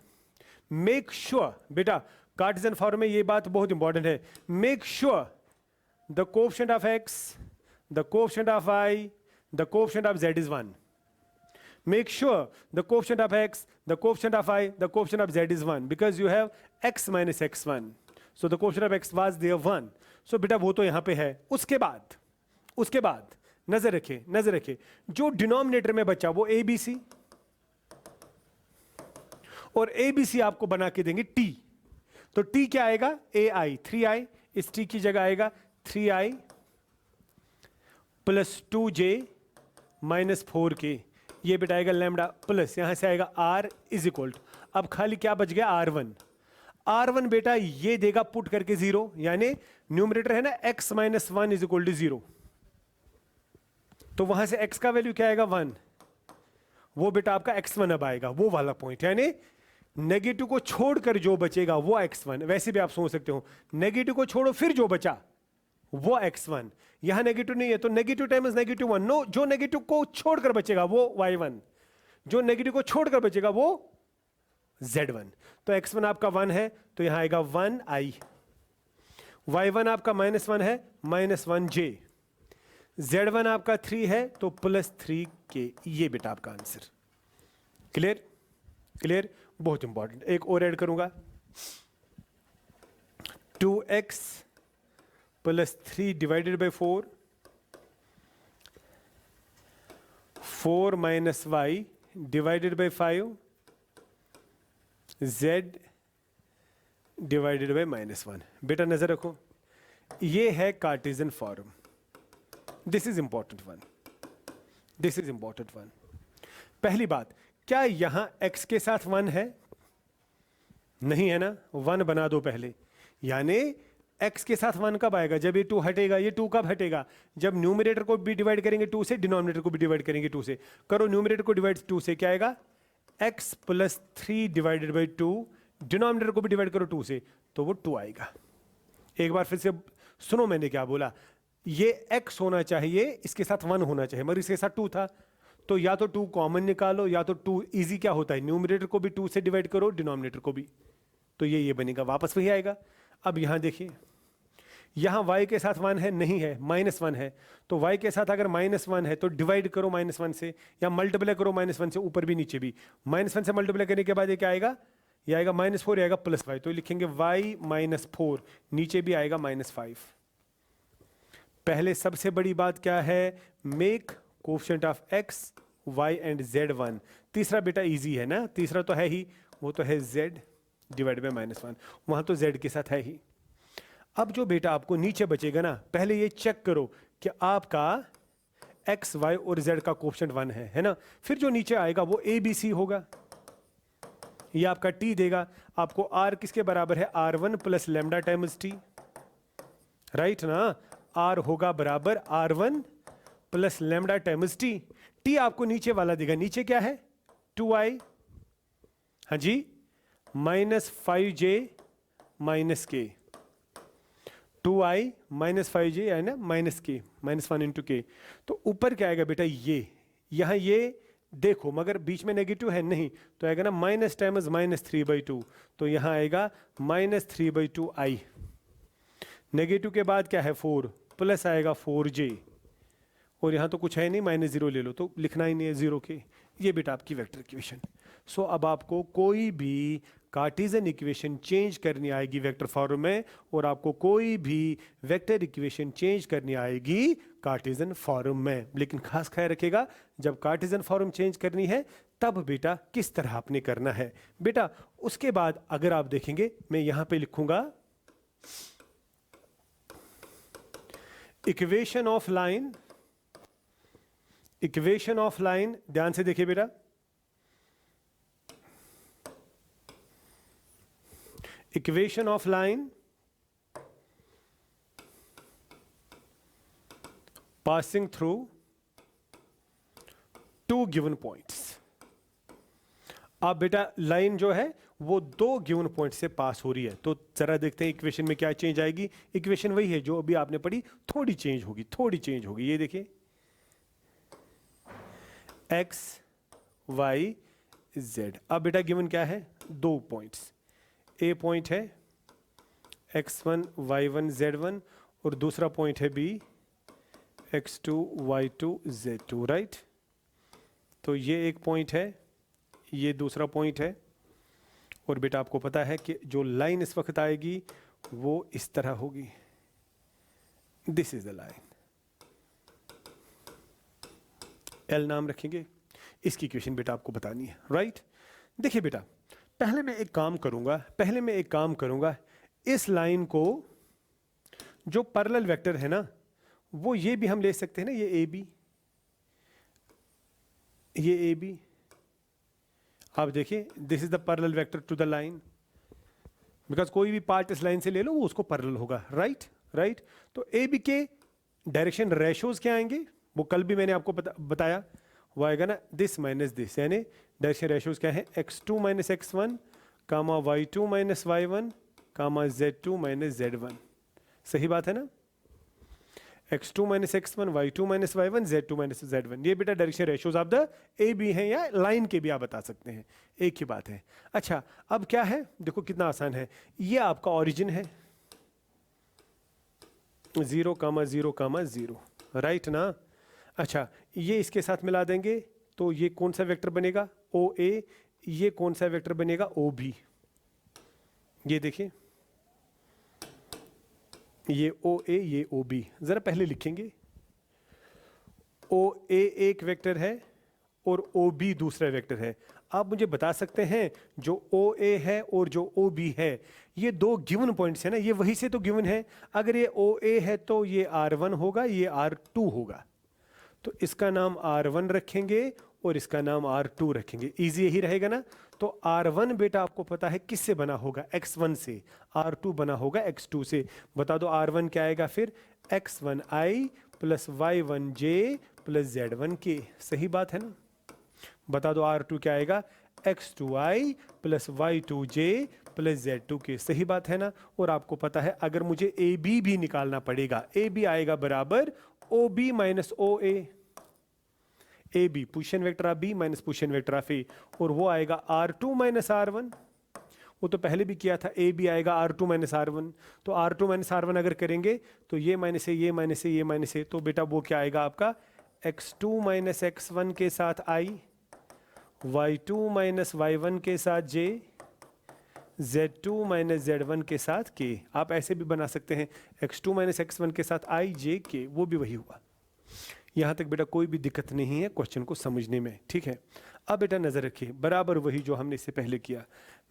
मेक श्योर, बेटा कार्टेशियन फॉर्म में ये बात बहुत इंपॉर्टेंट है, make sure the coefficient of x, the coefficient of y, the coefficient of z is 1. Make sure the coefficient of x, the coefficient of y, the coefficient of z is 1 because you have x minus x1. So the coefficient of x was there 1. So बेटा वो तो यहाँ पे है। उसके बाद नजर रखे, नजर रखे, जो डिनोमिनेटर में बचा वो abc, और abc आपको बना के देंगे t। तो t क्या आएगा, ai, 3i, इस t की जगह आएगा 3i plus 2j minus 4k, ये बेटा आएगा लैम्डा, प्लस यहां से आएगा r इज इक्वल टू, अब खाली क्या बच गया, r1। r1 बेटा ये देगा पुट करके 0, यानी न्यूमरेटर है ना x minus 1 is equal to 0, तो वहां से x का वैल्यू क्या आएगा 1, वो बेटा आपका x1 अब आएगा, वो वाला पॉइंट, यानी नेगेटिव को छोड़कर जो बचेगा वो x1। वैसे भी आप सोच सकते हो नेगेटिव को छोड़ो फिर जो बचा वो x1, यहां नेगेटिव नहीं है तो नेगेटिव टाइम्स नेगेटिव 1, नो, जो नेगेटिव को छोड़कर बचेगा वो y1, जो नेगेटिव को छोड़कर बचेगा वो z1। तो x1 आपका 1 है तो यहां आएगा 1i, y1 आपका -1 है -1j, z1 आपका 3 है तो +3k, ये बेटा आपका आंसर। क्लियर? क्लियर? बहुत इंपॉर्टेंट। एक और ऐड करूंगा, 2x plus 3 divided by 4, 4 minus y divided by 5, z divided by -1। बेटा नजर रखो, ये है Cartesian form. This is important one, this is important one. पहली बात, क्या यहां x के साथ 1 है? नहीं है ना, 1 बना दो पहले, यानी x के साथ 1 कब आएगा, जब ये 2 हटेगा। ये 2 कब हटेगा, जब न्यूमरेटर को भी डिवाइड करेंगे 2 से, डिनोमिनेटर को भी डिवाइड करेंगे 2 से। करो न्यूमरेटर को डिवाइड 2 से, क्या आएगा, x plus 3 divided by 2, denominator को भी डिवाइड करो 2 से तो वो 2 आएगा। एक बार फिर से सुनो मैंने क्या बोला, ये x होना चाहिए, इसके साथ 1 होना चाहिए, मगर इसके साथ 2 था, तो या तो 2 कॉमन निकालो, या तो 2 इजी क्या होता है, न्यूमरेटर को भी 2 से डिवाइड करो, डिनोमिनेटर को भी, तो ये बनेगा, वापस वही आएगा। अब यहां देखिए, यहां y के साथ 1 है, नहीं है, -1 है, तो y के साथ अगर -1 है तो डिवाइड करो -1 से, या मल्टीप्लाई करो -1 से, ऊपर भी नीचे भी। -1 से मल्टीप्लाई करने के बाद ये क्या आएगा, ये आएगा -4, आएगा +5, तो लिखेंगे y -4, नीचे भी आएगा -5। पहले सबसे बड़ी बात क्या है, make coefficient of x y and z 1। तीसरा बेटा इजी है ना, तीसरा तो है ही, वो तो है z डिवाइड बाय -1, वहां तो z के साथ है ही। अब जो बेटा आपको नीचे बचेगा ना, पहले ये चेक करो कि आपका x y और z का कोएफिशिएंट 1 है ना, फिर जो नीचे आएगा वो a b c होगा, ये आपका t देगा, आपको r किसके बराबर है, r1 plus lambda times t, right ना, r होगा बराबर r1 plus lambda times t, t आपको नीचे वाला देगा, नीचे क्या है 2i, हाँ जी, -5j -k, 2i -5j है ना, -k, -1 इंटू k, तो ऊपर क्या आएगा बेटा, ये यहां ये देखो, मगर बीच में नेगेटिव है नहीं, तो आएगा ना माइनस टाइम्स -3/2, तो यहां आएगा -3/2i, नेगेटिव के बाद क्या है 4, प्लस आएगा 4j, और यहां तो कुछ है नहीं, -0 ले लो, तो लिखना ही नहीं है 0 के, ये बेटा आपकी वेक्टर इक्वेशन। सो अब आपको कोई भी कार्टेशियन इक्वेशन चेंज करनी आएगी वेक्टर फॉर्म में, और आपको कोई भी वेक्टर इक्वेशन चेंज करनी आएगी कार्टेशियन फॉर्म में, लेकिन खास ख्याल रखिएगा जब कार्टेशियन फॉर्म चेंज करनी है तब बेटा किस तरह आपने करना है बेटा। उसके बाद अगर आप देखेंगे, मैं यहां पे लिखूंगा equation of line, equation of line, ध्यान से देखिए बेटा, equation of line passing through 2 given points. अब बेटा लाइन जो है वो 2 गिवन पॉइंट से पास हो रही है, तो जरा देखते हैं इक्वेशन में क्या चेंज आएगी। इक्वेशन वही है जो अभी आपने पढ़ी, थोड़ी चेंज होगी, थोड़ी चेंज होगी। ये देखिए x y z, अब बेटा गिवन क्या है, 2 पॉइंट्स, ए पॉइंट है x1 y1 z1, और दूसरा पॉइंट है b x2 y2 z2, right. तो ये एक पॉइंट है, ये दूसरा पॉइंट है, और बेटा आपको पता है कि जो लाइन इस वक्त आएगी वो इस तरह होगी, this is the line, L नाम रखेंगे, इसकी इक्वेशन बेटा आपको बतानी है, राइट। देखिए बेटा, पहले मैं एक काम करूंगा, इस लाइन को जो पैरेलल वेक्टर है ना, वो ये भी हम ले सकते हैं ना, ये ए बी, आप देखिए this is the parallel vector to the line, because कोई भी पार्ट इस लाइन से ले लो वो उसको पैरेलल होगा, राइट। तो ए बी के डायरेक्शन रेशियोज क्या आएंगे, वो कल भी मैंने आपको बताया, वो आएगा ना दिस माइनस दिस, यानी डायरेक्शन रेशियोज क्या है, x2 माइनस x1 कामा y2 माइनस y1 कामा z2 माइनस z1, सही बात है ना, x2 minus x1 y2 minus y1 z2 minus z1, ये बेटा direction ratios of the A B हैं, या लाइन के भी आप बता सकते हैं, एक ही बात है। अच्छा अब क्या है, देखो कितना आसान है, ये आपका ओरिजिन है 0,0,0, राइट ना। अच्छा ये इसके साथ मिला देंगे तो ये कौन सा वेक्टर बनेगा, ओ ए, ये कौन सा वेक्टर बनेगा, ओ बी, ये देखिए ये ओ ए, ये ओ बी, जरा पहले लिखेंगे, ओ ए एक वेक्टर है और ओ बी दूसरा वेक्टर है। आप मुझे बता सकते हैं जो ओ ए है और जो ओ बी है, ये 2 गिवन पॉइंट्स है ना, ये वही से तो गिवन है, अगर ये ओ ए है तो ये R1 होगा, ये R2 होगा, तो इसका नाम R1 रखेंगे और इसका नाम R2 रखेंगे, इजी यही रहेगा ना। तो R1 बेटा आपको पता है किससे बना होगा, x1 से, R2 बना होगा x2 से। बता दो R1 क्या आएगा फिर, x1i plus y1j plus z1k, सही बात है ना। बता दो R2 क्या आएगा, x2i plus y2j plus Z2K, सही बात है ना। और आपको पता है अगर मुझे AB भी निकालना पड़ेगा, AB आएगा बराबर OB minus OA, AB position vector of B minus position vector of A, और वो आएगा R2 माइनस R1, वो तो पहले भी किया था। AB आएगा R2 माइनस R1, तो R2 माइनस R1 अगर करेंगे तो ये माइनस है, ये माइनस है, ये माइनस है, तो बेटा वो क्या आएगा आपका X2 माइनस X1 के साथ I, Y2 माइनस Y1 के साथ J, Z2 माइनस Z1 के साथ K। आप ऐसे भी बना सकते हैं X2 माइनस X1 के साथ I J K, वो भी वही हुआ। यहाँ तक बेटा कोई भी दिक्कत नहीं है क्वेश्चन को समझने में, ठीक है। अब बेटा नज़र रखिए बराबर वही जो हमने इससे पहले किया।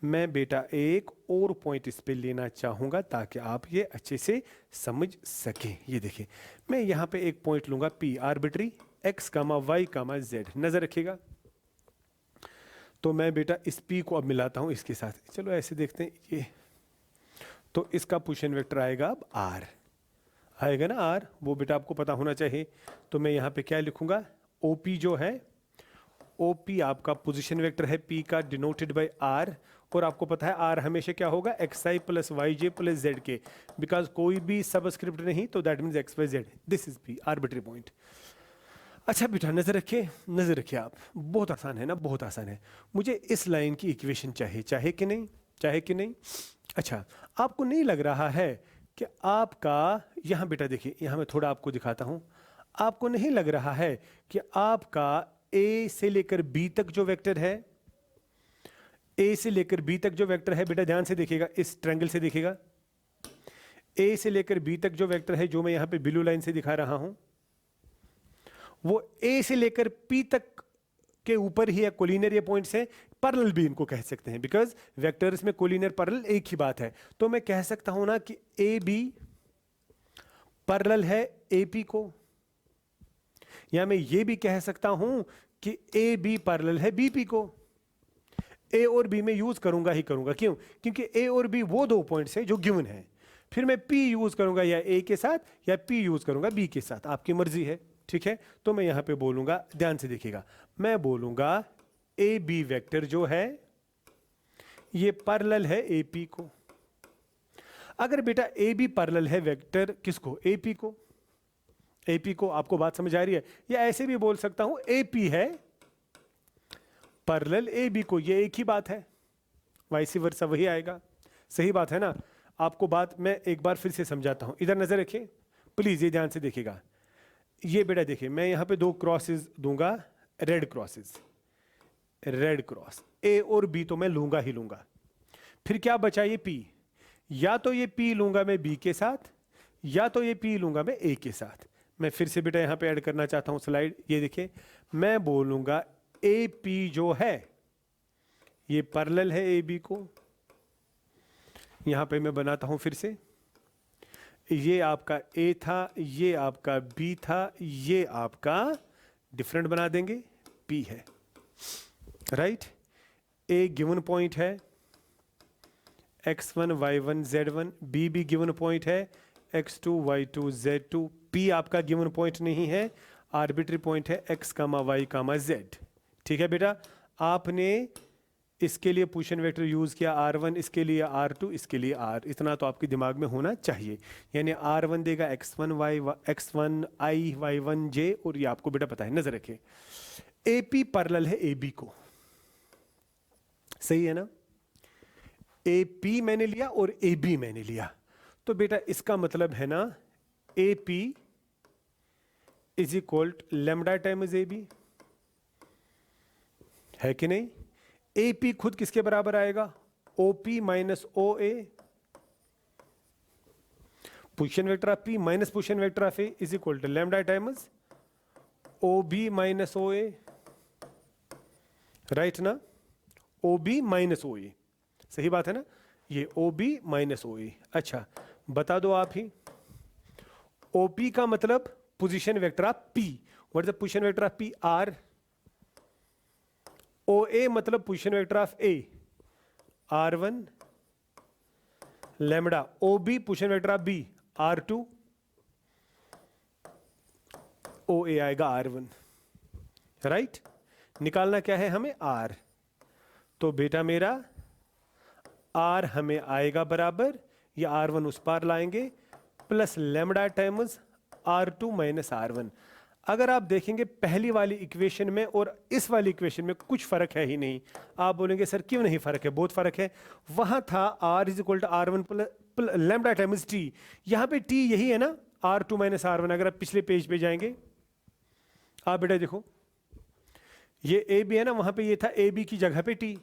मैं बेटा एक और पॉइंट इस पे लेना चाहूँगा ताकि आप ये अच्छे से समझ सकें। ये देखिए मैं यहाँ पे एक पॉइंट लूँगा P आर्बिट्री X कामा Y कामा Z, नज़र रखिएगा। तो मैं बेटा इस P को अब मिलाता हूँ इसके साथ, चलो ऐसे देखते हैं ये, तो इसका पोजीशन वेक्टर आएगा अब R, आएगा ना R, वो बेटा आपको पता होना चाहिए। तो मैं यहाँ पे क्या लिखूँगा, OP जो है, OP आपका पोजीशन वेक्टर है P का डिनोटेड बाय R, और आपको पता है R हमेशा क्या होगा XI plus YJ plus ZK, because कोई भी सबस्क्रिप्ट नहीं तो that means XYZ, this is P arbitrary point. अच्छा बेटा नज़र रखिए, नज़र रखिए आप, बहुत आसान है ना, बहुत आसान है। मुझे इस लाइन की इक्वेशन चाहिए, चाहे कि नहीं, चाहे कि नहीं। अच्छा आपको नहीं लग रहा है कि आपका यहाँ बेटा देखिए, यहाँ मैं थोड़ा आपको दिखाता हूँ, आपको नहीं लग रहा है कि आपका A से लेकर B तक जो वेक्टर है, A से लेकर B तक जो वेक्टर है, बेटा ध्यान से देखिएगा, इस ट्रायंगल से देखिएगा, A से लेकर B तक जो वेक्टर है जो मैं यहाँ पे ब्लू लाइन से दिखा रहा हूँ, वो A से लेकर P तक के ऊपर ही है, कोलिनियर ये पॉइंट्स है, पैरेलल भी इनको कह सकते हैं, बिकॉज वेक्टर्स में कोलिनियर पैरेलल एक ही बात है। तो मैं कह सकता हूं ना कि AB पैरेलल है AP को, या मैं ये भी कह सकता हूं कि AB पैरेलल है BP को। A और B में यूज करूंगा ही करूंगा, क्यों? क्योंकि A और B वो दो पॉइंट्स हैं जो गिवन है। फिर मैं P यूज करूंगा या A के साथ, या P यूज करूंगा B के साथ, आपकी मर्जी है, ठीक है। तो मैं यहां पे बोलूंगा, ध्यान से देखिएगा, मैं बोलूंगा AB वेक्टर जो है ये पैरेलल है AP को। अगर बेटा AB पैरेलल है वेक्टर किसको, AP को, AP को, आपको बात समझ आ रही है? या ऐसे भी बोल सकता हूं AP है पैरेलल AB को, ये एक ही बात है, वाइस वर्सा वही आएगा, सही बात है ना। आपको बात मैं एक बार फिर से समझाता हूं, इधर नजर रखिए प्लीज, ये ध्यान से देखिएगा। ये बेटा देखिए मैं यहां पे दो क्रॉसेस दूंगा, red crosses, red cross, A और B तो मैं लूंगा ही लूंगा। फिर क्या बचा ये P, या तो ये P लूंगा मैं B के साथ, या तो ये P लूंगा मैं A के साथ। मैं फिर से बेटा यहां पे ऐड करना चाहता हूं स्लाइड, ये देखिए मैं बोलूंगा AP जो है ये पैरेलल है AB को, यहां पे मैं बनाता हूं फिर से, ये आपका A था, ये आपका B था, ये आपका डिफरेंट बना देंगे P है, राइट। A गिवन पॉइंट है x1 y1 z1, B भी गिवन पॉइंट है x2 y2 z2, P आपका गिवन पॉइंट नहीं है, आर्बिट्री पॉइंट है x कामा y कामा z, ठीक है बेटा। आपने इसके लिए पोजीशन वेक्टर यूज किया R1, इसके लिए R2, इसके लिए R, इतना तो आपके दिमाग में होना चाहिए। यानी R1 देगा x1 I y1 j, और ये आपको बेटा पता है, नजर रखिए AP पैरेलल है AB को, सही है ना। AP मैंने लिया और AB मैंने लिया, तो बेटा इसका मतलब है ना AP is equal to lambda times AB, है कि नहीं। AP खुद किसके बराबर आएगा, OP minus OA, position vector of P minus position vector of A is equal to lambda times OB minus OA, right ना, OB माइनस OA, सही बात है ना, ये OB माइनस OA। अच्छा बता दो आप ही, OP का मतलब position vector of P, what is the position vector of P, R। OA मतलब position vector of A, R1 lambda, OB position vector of B, R2, OA आएगा R1, राइट। निकालना क्या है हमें, R। तो बेटा मेरा आर हमें आएगा बराबर, ये R1 उस पार लाएंगे, plus lambda times R2 minus R1। अगर आप देखेंगे पहली वाली इक्वेशन में और इस वाली इक्वेशन में कुछ फर्क है ही नहीं। आप बोलेंगे सर क्यों नहीं फर्क है? बहुत फर्क है। वहां था R is equal to R1 lambda times T, यहां पे T यही है ना, R2 माइनस R1। अगर आप पिछले पेज पे जाएंगे, आप बेटा देखो ये ए बी है ना, वहां पे ये था ए बी की जगह पे टी,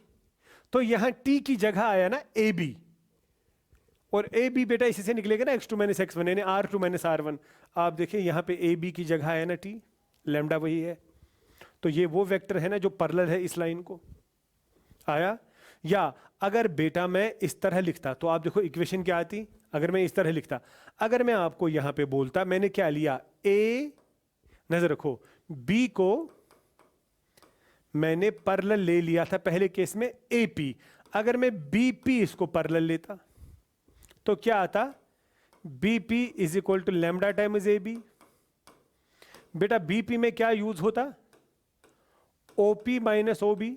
तो यहां टी की जगह आया ना ए बी, और ए बी बेटा इसी से निकलेगा ना x2 माइनस x1 यानी R2 माइनस R1। आप देखिए यहां पे ए बी की जगह आया ना टी, लैम्डा वही है, तो ये वो वेक्टर है ना जो पैरेलल है इस लाइन को, आया। या अगर बेटा मैं इस तरह लिखता तो आप देखो इक्वेशन क्या आती, अगर मैं इस तरह लिखता, अगर मैं आपको यहां पे बोलता, मैंने क्या लिया, ए, नजर रखो, बी को मैंने पैरेलल ले लिया था पहले केस में AP, अगर मैं BP इसको पैरेलल लेता तो क्या आता, BP is equal to lambda times AB। बेटा BP में क्या यूज होता, OP minus OB,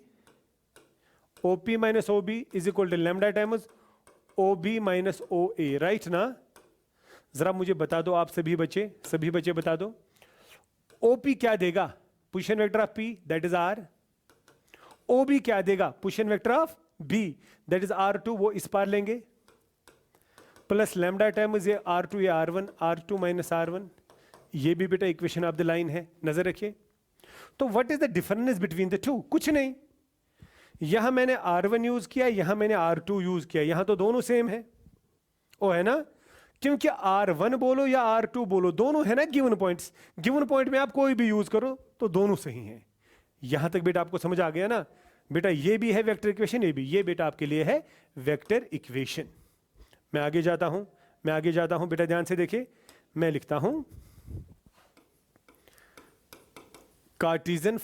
OP minus OB is equal to lambda times OB minus OA, right ना। जरा मुझे बता दो आप सभी बच्चे बता दो, OP क्या देगा, position vector of P that is R, OB क्या देगा, position vector of B that is R2, वो इस पार लेंगे, प्लस लैम्डा टाइम्स ये R2 ये R1, R2 माइनस R1, ये भी बेटा इक्वेशन ऑफ द लाइन है, नजर रखिए। तो what is the difference between the two, कुछ नहीं, यहां मैंने R1 यूज किया, यहां मैंने R2 यूज किया, यहां तो दोनों सेम है, ओ है ना, क्योंकि R1 बोलो या R2 बोलो दोनों है ना गिवन पॉइंट्स, गिवन पॉइंट में आप कोई भी यूज करो तो दोनों सही हैं। यहां तक बेटा आपको समझ आ गया ना। बेटा ये भी है वेक्टर इक्वेशन, ये भी, ये बेटा आपके लिए है वेक्टर इक्वेशन। मैं आगे जाता हूं बेटा, ध्यान से देखिए, मैं लिखता हूं कार्टेशियन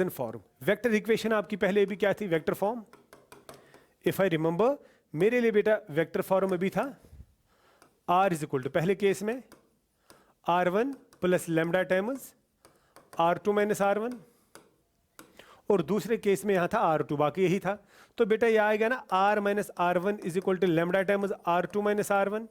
फॉर्म। वेक्टर इक्वेशन आपकी पहले भी क्या थी, vector form. If I remember, मेरे लिए बेटा वेक्टर फॉर्म अभी था R इज इक्वल टू, पहले केस में R1 plus lambda times R2 minus R1, और दूसरे केस में यहां था R2, बाकी यही था। तो बेटा ये आएगा ना R minus R1 is equal to lambda times R2 minus R1,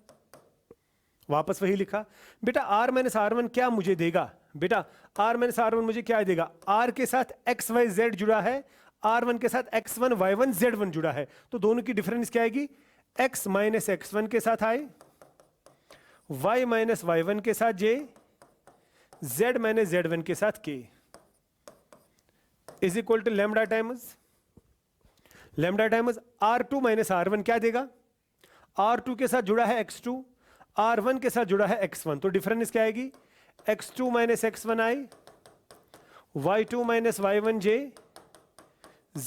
वापस वही लिखा। बेटा R माइनस R1 क्या मुझे देगा, बेटा R माइनस R1 मुझे क्या देगा, R के साथ XYZ जुड़ा है, R1 के साथ X1 Y1 Z1 जुड़ा है, तो दोनों की डिफरेंस क्या आएगी, X माइनस X1 के साथ आए, Y माइनस Y1 के साथ J, Z माइनस Z1 के साथ K is equal to lambda times R2 minus R1 क्या देगा, R2 के साथ जुड़ा है X2, R1 के साथ जुड़ा है X1, तो डिफरेंस क्या आएगी, X2 माइनस X1 आई, Y2 minus Y1 J,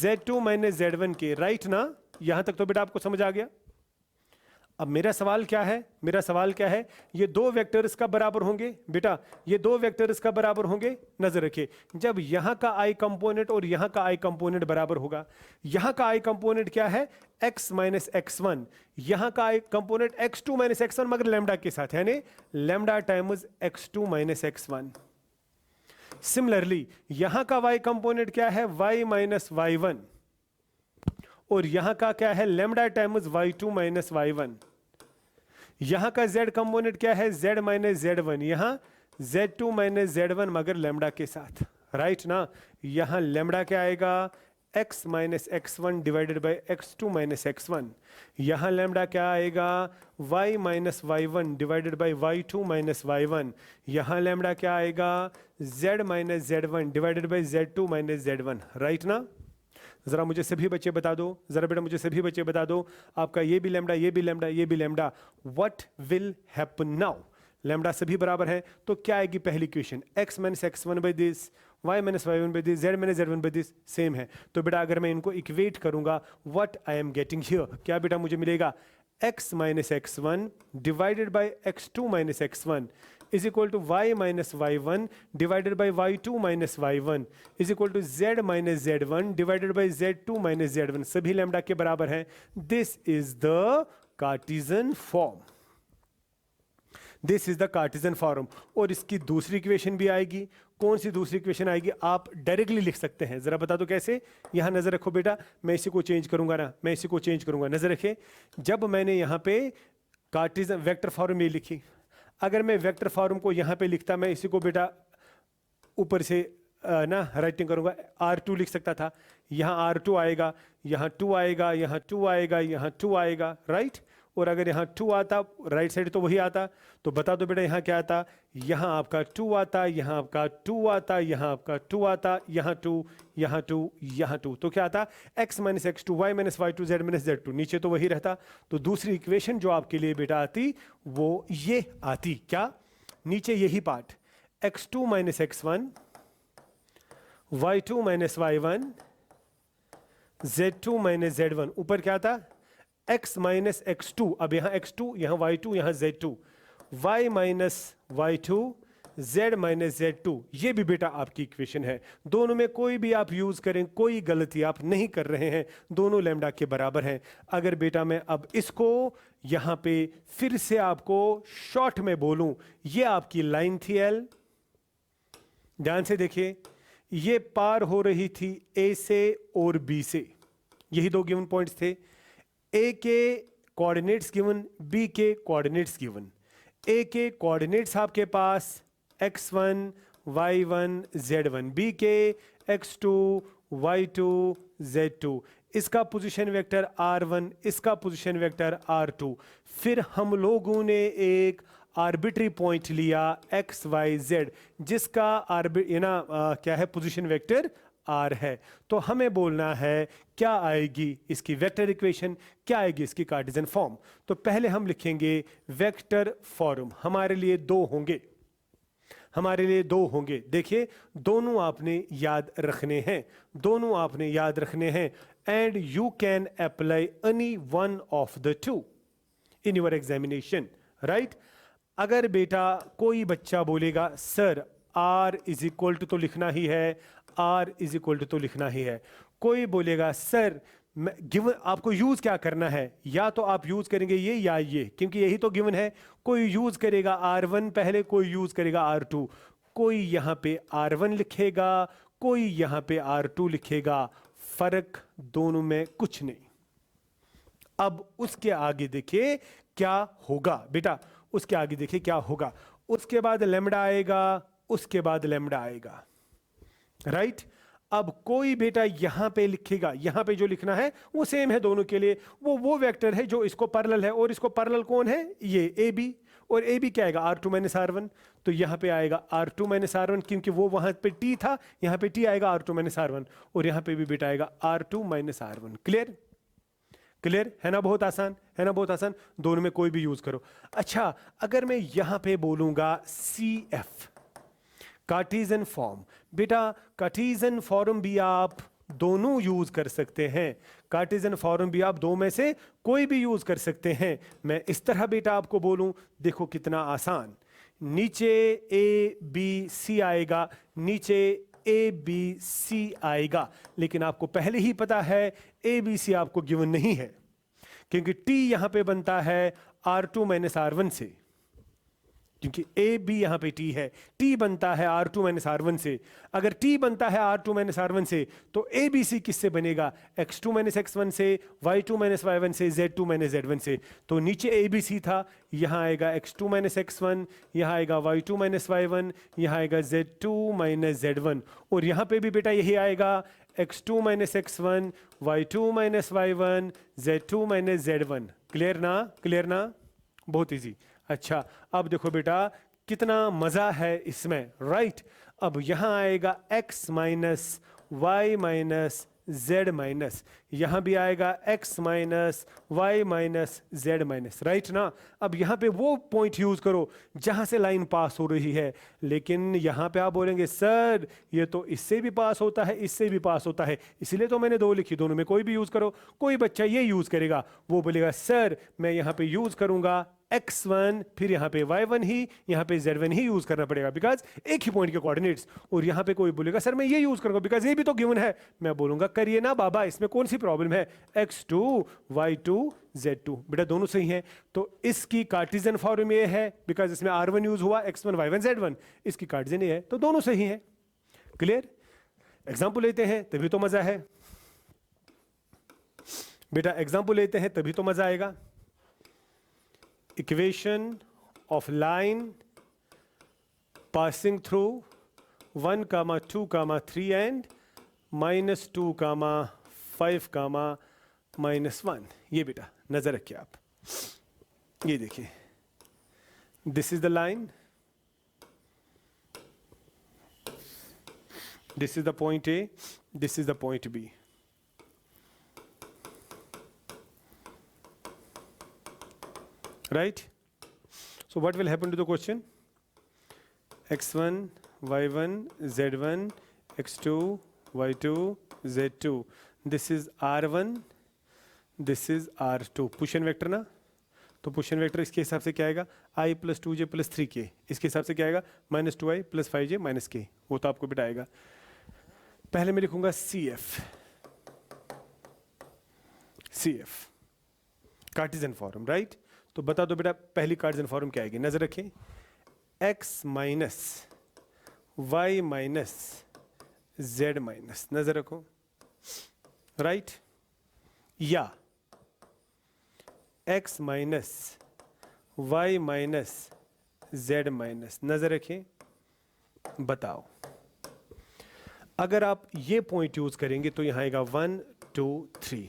Z2 minus Z1 K, right ना। यहां तक तो बेटा आपको समझ आ गया। अब मेरा सवाल क्या है, ये दो वेक्टर्स का बराबर होंगे, बेटा ये दो वेक्टर्स का बराबर होंगे, नजर रखिए, जब यहां का I कंपोनेंट और यहां का I कंपोनेंट बराबर होगा। यहां का I कंपोनेंट क्या है, x माइनस x1, यहां का I component x2 minus x1 मगर लैम्डा के साथ, यानी lambda times x2 minus x1। Similarly यहां का y कंपोनेंट क्या है, y माइनस y1, और यहां का क्या है, lambda times y2 minus y1। यहां का z कंपोनेंट क्या है, z माइनस z1, यहां z2 माइनस z1 मगर लैम्डा के साथ, राइट ना। यहां लैम्डा क्या आएगा, x minus x1 divided by x2 minus x1, यहां लैम्डा क्या आएगा, y minus y1 divided by y2 minus y1, यहां लैम्डा क्या आएगा, z minus z1 divided by z2 minus z1, right ना। जरा मुझे सभी बच्चे बता दो, जरा बेटा मुझे सभी बच्चे बता दो, आपका ये भी लैम्डा, ये भी लैम्डा, ये भी lambda, what will happen now. Lambda सभी बराबर है, तो क्या आएगी पहली equation, x minus x1 by this, y minus y1 by this, z minus z1 by this, same है। तो बेटा अगर मैं इनको इक्वेट करूंगा, what I am getting here, क्या बेटा मुझे मिलेगा, x minus x1 divided by x2 minus x1 is equal to y minus y1 divided by y2 minus y1 is equal to z minus z1 divided by z2 minus z1, सभी lambda के बराबर हैं। This is the Cartesian form. This is the Cartesian form. और इसकी दूसरी equation भी आएगी, कौन सी दूसरी इक्वेशन आएगी आप डायरेक्टली लिख सकते हैं। जरा बता दो कैसे। यहां नजर रखो बेटा, मैं इसी को चेंज करूंगा ना, मैं इसी को चेंज करूंगा। नजर रखे, जब मैंने यहाँ पे कार्टेशियन वेक्टर फॉर्म में लिखी, अगर मैं वेक्टर फॉर्म को यहाँ पे लिखता, मैं इसी को बेटा ऊपर से ना राइटिंग करूंगा, R2 लिख सकता था। यहाँ R2 आएगा, यहाँ 2 आएगा, यहाँ 2 आएगा, यहाँ 2 आएगा, राइट। और अगर यहाँ 2 आता, राइट साइड तो वही आता, तो बता दो बेटा यहाँ क्या आता, यहाँ आपका 2 आता, यहाँ आपका 2 आता, यहाँ आपका 2 आता, यहाँ 2, यहाँ 2, यहाँ 2, तो क्या आता, x minus x2, y minus y2, z minus z2, नीचे तो वही रहता। तो दूसरी इक्वेशन जो आपके लिए बेटा आती वो ये आती, क्या, नीचे यही part, x2 minus x1, y2 minus y1, z2 minus z1, ऊपर क्या था, x माइनस x2, अब यहाँ x2, यहाँ y2, यहाँ z2, y minus y2, z minus z2, ये भी बेटा आपकी इक्वेशन है। दोनों में कोई भी आप यूज करें, कोई गलती आप नहीं कर रहे हैं, दोनों लैम्डा के बराबर हैं। अगर बेटा मैं अब इसको यहाँ पे फिर से आपको शॉर्ट में बोलूं, ये आपकी लाइन थी L, ध्यान से देखिए, ये पार हो रही थी A से और B से, यही दो गिवन पॉइंट्स थे। A के कोऑर्डिनेट्स गिवन, B के कोऑर्डिनेट्स गिवन। A के कोऑर्डिनेट्स आपके पास x1, y1, z1, B के x2, y2, z2, इसका पोजीशन वेक्टर r1, इसका पोजीशन वेक्टर r2। फिर हम लोगों ने एक आर्बिट्री पॉइंट लिया x, y, z, जिसका क्या है, पोजीशन वेक्टर r है। तो हमें बोलना है क्या आएगी इसकी वेक्टर इक्वेशन, क्या आएगी इसकी कार्टेशियन फॉर्म। तो पहले हम लिखेंगे वेक्टर फॉर्म, हमारे लिए दो होंगे, हमारे लिए दो होंगे। देखिए दोनों आपने याद रखने हैं, दोनों आपने याद रखने हैं। And you can apply any one of the two in your examination, right. अगर बेटा कोई बच्चा बोलेगा sir r is equal to तो लिखना ही है, r इज इक्वल टू तो लिखना ही है। कोई बोलेगा सर गिवन आपको यूज क्या करना है, या तो आप यूज करेंगे ये या ये, क्योंकि यही तो गिवन है। कोई यूज करेगा r1 पहले, कोई यूज करेगा r2, कोई यहाँ पे r1 लिखेगा, कोई यहाँ पे r2 लिखेगा, फर्क दोनों में कुछ नहीं। अब उसके आगे देखिए क्या होगा बेटा, उसके आगे देखिए क्या होगा। उसके बाद लैम्डा आएगा, उसके बाद लैम्डा आएगा, राइट। अब कोई बेटा यहां पे लिखेगा, यहां पे जो लिखना है वो सेम है दोनों के लिए, वो वेक्टर है जो इसको पैरेलल है, और इसको पैरेलल कौन है, ये AB, और AB क्या आएगा, R2 माइनस R1। तो यहां पे आएगा R2 माइनस R1, क्योंकि वो वहां पे T था, यहां पे T आएगा R2 माइनस R1, और यहां पे भी बेटा आएगा R2 minus R1। Clear, clear है ना, बहुत आसान है ना, बहुत आसान। दोनों में कोई भी यूज करो। अच्छा, अगर मैं यहां पे बोलूंगा CF, कार्टेशियन फॉर्म, बेटा कार्टेशियन फॉर्म भी आप दोनों यूज कर सकते हैं, कार्टेशियन फॉर्म भी आप दो में से कोई भी यूज कर सकते हैं। मैं इस तरह बेटा आपको बोलूं, देखो कितना आसान, नीचे ABC आएगा, नीचे ABC आएगा, लेकिन आपको पहले ही पता है ABC आपको गिवन नहीं है, क्योंकि T यहां पे बनता है R2 माइनस R1 से, क्योंकि AB यहां पे T है, T बनता है R2 माइनस R1 से। अगर T बनता है R2 माइनस R1 से, तो ABC किससे बनेगा, X2 माइनस X1 से, Y2 माइनस Y1 से, Z2 माइनस Z1 से। तो नीचे ABC था, यहां आएगा X2 माइनस X1, यहां आएगा Y2 माइनस Y1, यहां आएगा Z2 माइनस Z1, और यहां पे भी बेटा यही आएगा X2 minus X1, Y2 minus Y1, Z2 minus Z1। Clear ना, क्लियर ना, बहुत इजी। अच्छा, अब देखो बेटा कितना मजा है इसमें, राइट। अब यहां आएगा x minus Y minus Z minus, यहां भी आएगा x minus Y minus Z minus, right ना। अब यहां पे वो पॉइंट यूज करो जहां से लाइन पास हो रही है, लेकिन यहां पे आप बोलेंगे सर ये तो इससे भी पास होता है, इससे भी पास होता है, इसलिए तो मैंने दो लिखी, दोनों में कोई भी यूज करो। कोई बच्चा ये यूज करेगा, वो बोलेगा सर मैं यहां पे यूज करूंगा x1 फिर यहाँ पे y1 ही, यहाँ पे z1 ही यूज करना पड़ेगा बिकॉज एक ही पॉइंट के कोऑर्डिनेट्स। और यहाँ पे कोई बोलेगा सर मैं ये यूज करूंगा बिकॉज ये भी तो गिवन है, मैं बोलूंगा करिए ना बाबा, इसमें कौन सी प्रॉब्लम है, x2 y2 z2 बेटा दोनों सही हैं। तो इसकी कार्टेशियन फॉर्म ये है बिकॉज इसमें r1 यूज हुआ, x1 y1 z1, इसकी कार्टेशियन ये है, तो दोनों सही हैं। क्लियर? एग्जाम्पल लेते हैं तभी तो मजा है बेटा, एग्जाम्पल लेते हैं तभी तो मजा आएगा। Equation of line passing through 1, 2, 3 and -2, 5, -1, ये बेटा नजर रखिए आप, ये देखिए this is the line, this is the point A, this is the point B. Right? So what will happen to the question? x1, y1, z1, x2, y2, z2. This is r1, this is r2. Position vector ना, तो पुशन vector इसके हिसाब से क्या आएगा, i + 2j + 3k, इसके हिसाब से क्या आएगा, -2i + 5j - k, वो तो आपको बिठाएगा। पहले मैं लिखूंगा CF, कार्टेशियन फॉर्म, राइट? तो बता दो बेटा पहली कार्टेशियन फॉर्म क्या आएगी, नजर रखें, x - y - z-, नजर रखो, राइट? या x - y - z-, नजर रखें। बताओ अगर आप ये पॉइंट यूज करेंगे तो यहाँ आएगा 1, 2, 3,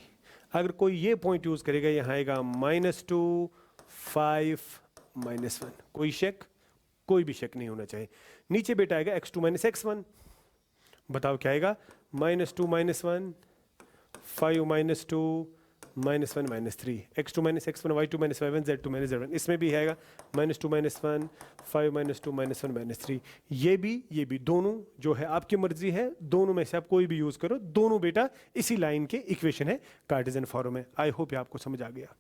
अगर कोई ये पॉइंट यूज करेगा यहाँ आएगा -2, 5, -1, कोई शक, कोई भी शक नहीं होना चाहिए। नीचे बेटा आएगा x2 - x1, बताओ क्या आएगा, -2 - 1, 5 - 2, -1 - 3, x2 - x1, y2 - y1, z2 - z1, इसमें भी आएगा -2 - 1, 5 - 2, -1 - 3, ये भी दोनों जो है आपकी मर्जी है, दोनों में से आप कोई भी यूज करो, दोनों बेटा इसी लाइन के इक्वेशन है, कार्टेशियन फॉर्म है। आई होप ये आपको समझ आ गया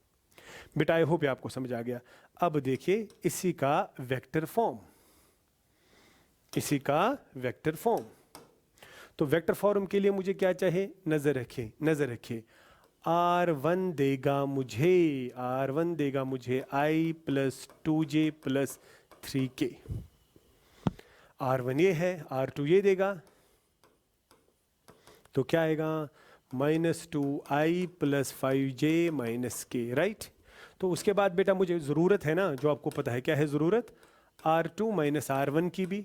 बेटा, आई होप ये आपको समझ आ गया। अब देखिए इसी का वेक्टर फॉर्म, इसी का वेक्टर फॉर्म, तो वेक्टर फॉर्म के लिए मुझे क्या चाहिए, नजर रखिए, नजर रखिए, R1 देगा मुझे, R1 देगा मुझे i + 2j + 3k, R1 ये है, R2 ये देगा, तो क्या आएगा, -2i + 5j - k, राइट? तो उसके बाद बेटा मुझे ज़रूरत है ना, जो आपको पता है क्या है ज़रूरत, R2 - R1 की भी,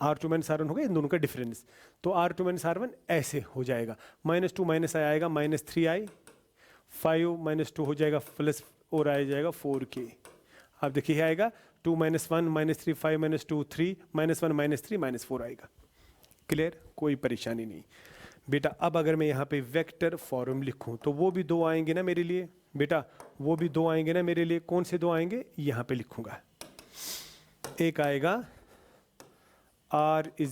R2 - R1 हो गया इन दोनों का डिफरेंस, तो R2 - R1 ऐसे हो जाएगा, -2 - i आएगा -3i, 5 - 2 हो जाएगा प्लस और आ जाएगा 4k। अब देखिए आएगा 2 - 1 -3, 5 - 2 3, -1 -3 -4 आएगा। क्लियर? कोई परेशानी नहीं बेटा। अब अगर मैं यहाँ पे वेक्टर फॉर्म लिखूँ तो वो भी दो आएंगे ना मेरे लिए बेटा, वो भी दो आएंगे ना मेरे लिए, कौन से दो आएंगे, यहाँ पे लिखूंगा, एक आएगा R =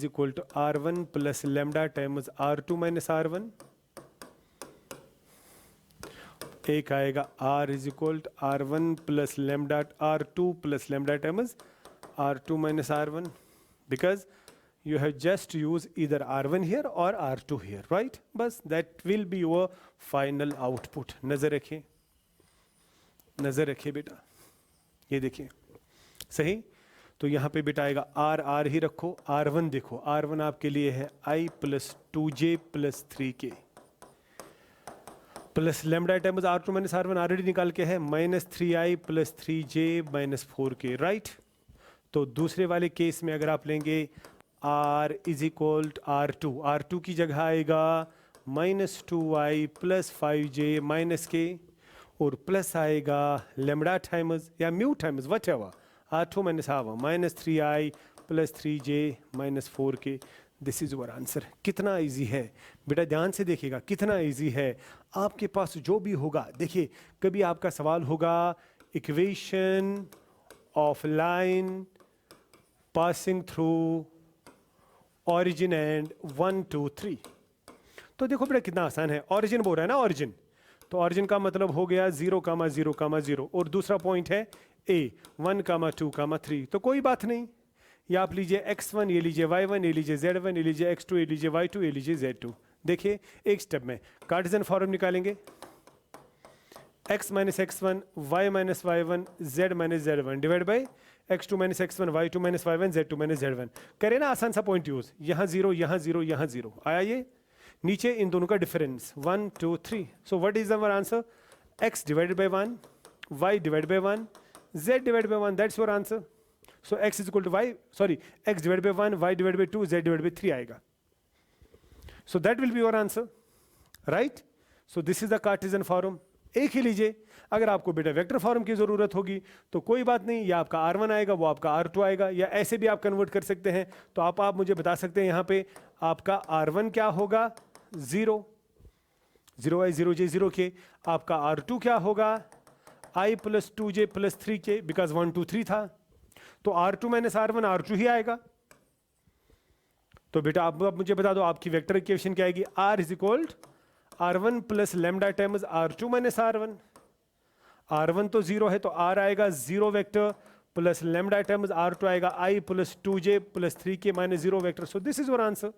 R1 + lambda times R2 - R1, एक आएगा R = R1 + lambda R2 + lambda times R2 - R1, because you have just used either R1 here or R2 here, right? बस that will be your final output। नजर रखिए, नजर रखिए बेटा, ये देखिए सही। तो यहाँ पे बेटा आएगा R ही रखो, R1 देखो, R1 आपके लिए है i + 2j + 3k plus lambda times R2 - R1 already निकाल के है, -3i + 3j - 4k, राइट? तो दूसरे वाले केस में अगर आप लेंगे R = R2, R2 की जगह आएगा -2i + 5j - k और प्लस आएगा लैम्डा टाइम्स या mu times whatever R2 - R1 -3i + 3j - 4k। This is your answer. कितना इजी है बेटा, ध्यान से देखिएगा कितना इजी है। आपके पास जो भी होगा, देखिए कभी आपका सवाल होगा equation of line passing through origin and 1 2 3, तो देखो बेटा कितना आसान है। ऑरिजिन बोल रहा है ना, ऑरिजिन, तो ऑरिजिन का मतलब हो गया 0, 0, 0 और दूसरा पॉइंट है A 1, 2, 3। तो कोई बात नहीं, ये आप लीजिए x1, ये लीजिए y1, ये लीजिए z1, ये लीजिए x2, ये लीजिए y2, ये लीजिए z2। देखिए एक स्टेप में कार्टेशियन फॉर्म निकालेंगे, x minus x1, y minus y1, z minus z1 divide by x2 minus x1, y2 minus y1, z2 minus z1। करें ना आसान सा पॉइंट यूज, यहाँ 0, यहाँ 0, यहाँ 0 आया। ये नीचे इन दोनों का difference 1, 2, 3। So what is our answer? x divided by 1, y divided by 1, z divided by 1, that's your answer. So x is equal to x divided by 1, y divided by 2, z divided by 3 आएगा। So that will be your answer, right. So this is the Cartesian form. एक ही लीजिए, अगर आपको बेटा vector form की जरूरत होगी तो कोई बात नहीं, या आपका R1 आएगा, वो आपका R2 आएगा, या ऐसे भी आप कन्वर्ट कर सकते हैं। तो आप मुझे बता सकते हैं यहाँ पे आपका R1 क्या होगा? 0, 0i 0j 0k। आपका R2 क्या होगा? i plus 2j plus 3k, because 1, 2, 3 था। तो R2 माइनस R1 R2 ही आएगा। तो बेटा आप मुझे बता दो आपकी वेक्टर इक्वेशन क्या आएगी? R is equal R1 plus lambda times R2 minus R1। R1 तो 0 है, तो R आएगा 0 vector plus lambda times R2 आएगा I plus 2j plus 3k minus 0 vector. So this is your answer.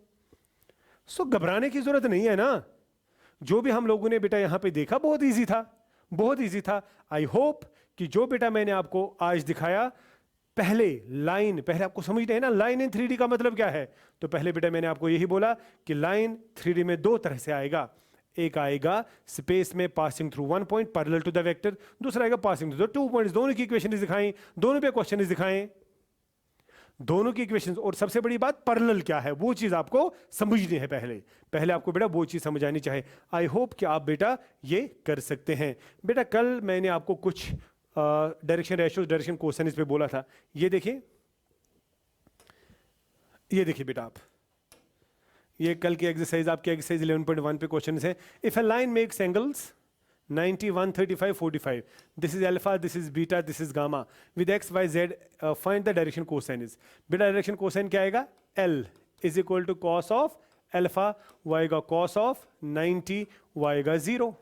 So घबराने की जरूरत नहीं है ना, जो भी हम लोगों ने बेटा यहाँ पे देखा बहुत इजी था, बहुत इजी था। आई होप कि जो बेटा मैंने आपको आज दिखाया, पहले आपको समझते हैं ना लाइन इन 3D का मतलब क्या है। तो पहले बेटा मैंने आपको यही बोला कि लाइन 3D में दो तरह से आएगा। एक आएगा स्पेस में passing through one point parallel to the vector, दूसरा आएगा पासिंग थ्रू द 2 पॉइंट्स। दोनों की इक्वेशन दिखाएं, दोनों पे क्वेश्चन दिखाएं, दोनों की इक्वेशन। और सबसे बड़ी बात पैरेलल क्या है वो चीज आपको समझनी है। पहले आपको बेटा वो चीज समझ आनी चाहिए। आई होप कि आप बेटा ये कर सकते हैं। बेटा कल मैंने आपको कुछ डायरेक्शन रेशियोज, डायरेक्शन कोसाइनस पे बोला था। ये देखिए बेटा आप, ये कल की एक्सरसाइज आपकी एक्सरसाइज 11.1 पे क्वेश्चन है। If a line makes angles 90, 135, 45, this is alpha, this is beta, this is gamma, with X Y Z, find the direction cosines. बेटा डायरेक्शन कोसाइन क्या आएगा? L is equal to cos of alpha, y आएगा cos of 90, y आएगा 0,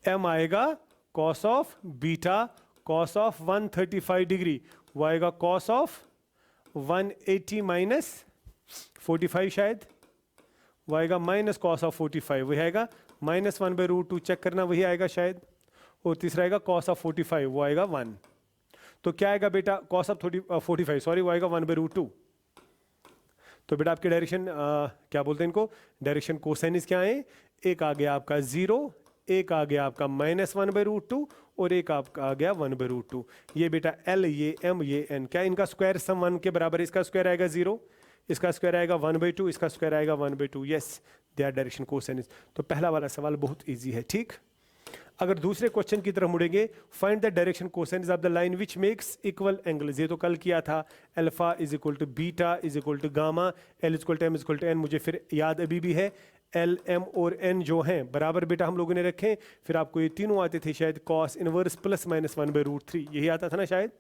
m आएगा cos of beta, cos of 135 degree, y आएगा cos of 180 minus 45 शायद, वो आएगा माइनस कॉस ऑफ 45, वही आएगा -1/√2, चेक करना वही आएगा शायद। और तीसरा आएगा कॉस ऑफ 45, वो आएगा 1। तो क्या आएगा बेटा? कॉस ऑफ 45 सॉरी, वो आएगा 1/√2। तो बेटा आपके डायरेक्शन क्या बोलते हैं इनको? डायरेक्शन कोसाइनस क्या है? एक आ गया आपका 0, एक आ गया आपका -1/√2 और एक आपका आ गया 1/√2। ये बेटा L, ये M, ये N, क्या इनका स्क्वायर सम 1 के बराबर है? इसका स्क्वायर आएगा 0, इसका स्क्वायर आएगा 1/2, इसका स्क्वायर आएगा 1/2। Yes, they are direction cosines. तो पहला वाला सवाल बहुत इजी है, ठीक। अगर दूसरे क्वेश्चन की तरफ मुड़ेंगे, find the direction cosines of the line which makes equal angles. ये तो कल किया था, alpha is equal to beta is equal to gamma, L is equal to M is equal to N। मुझे फिर याद अभी भी है, L, M और N जो हैं बराबर बेटा हम लोगों ने रखे। फिर आपको ये तीनों आते थे शायद, कॉस इनवर्स प्लस माइनस 1/√3, यही आता था ना शायद,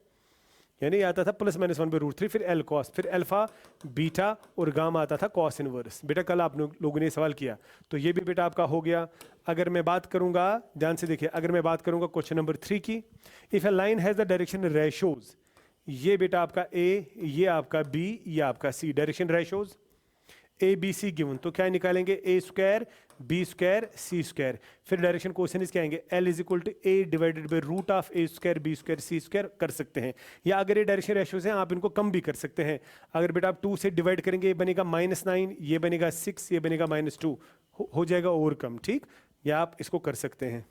यानी आता था प्लस माइनस 1/√3, फिर L कॉस, फिर अल्फा बीटा और गामा आता था कॉस इनवर्स। बेटा कल आप लोगों ने सवाल किया, तो ये भी बेटा आपका हो गया। अगर मैं बात करूंगा, ध्यान से देखिए, अगर मैं बात करूंगा क्वेश्चन नंबर 3 की, if a line has the direction ratios, ये बेटा आपका A, ये आपका B, ये आपका C, direction ratios A B C given, तो क्या निकालेंगे? A square B square C square. फिर डायरेक्शन कोसाइनस क्या आएंगे? L is equal to A divided by root of A square B square C square कर सकते हैं। या अगर ये डायरेक्शन रेशियोज हैं आप इनको कम भी कर सकते हैं। अगर बेटा आप 2 से डिवाइड करेंगे, ये बनेगा -9, ये बनेगा 6, ये बनेगा -2, हो जाएगा और कम, ठीक। या आप इसको कर सकते हैं।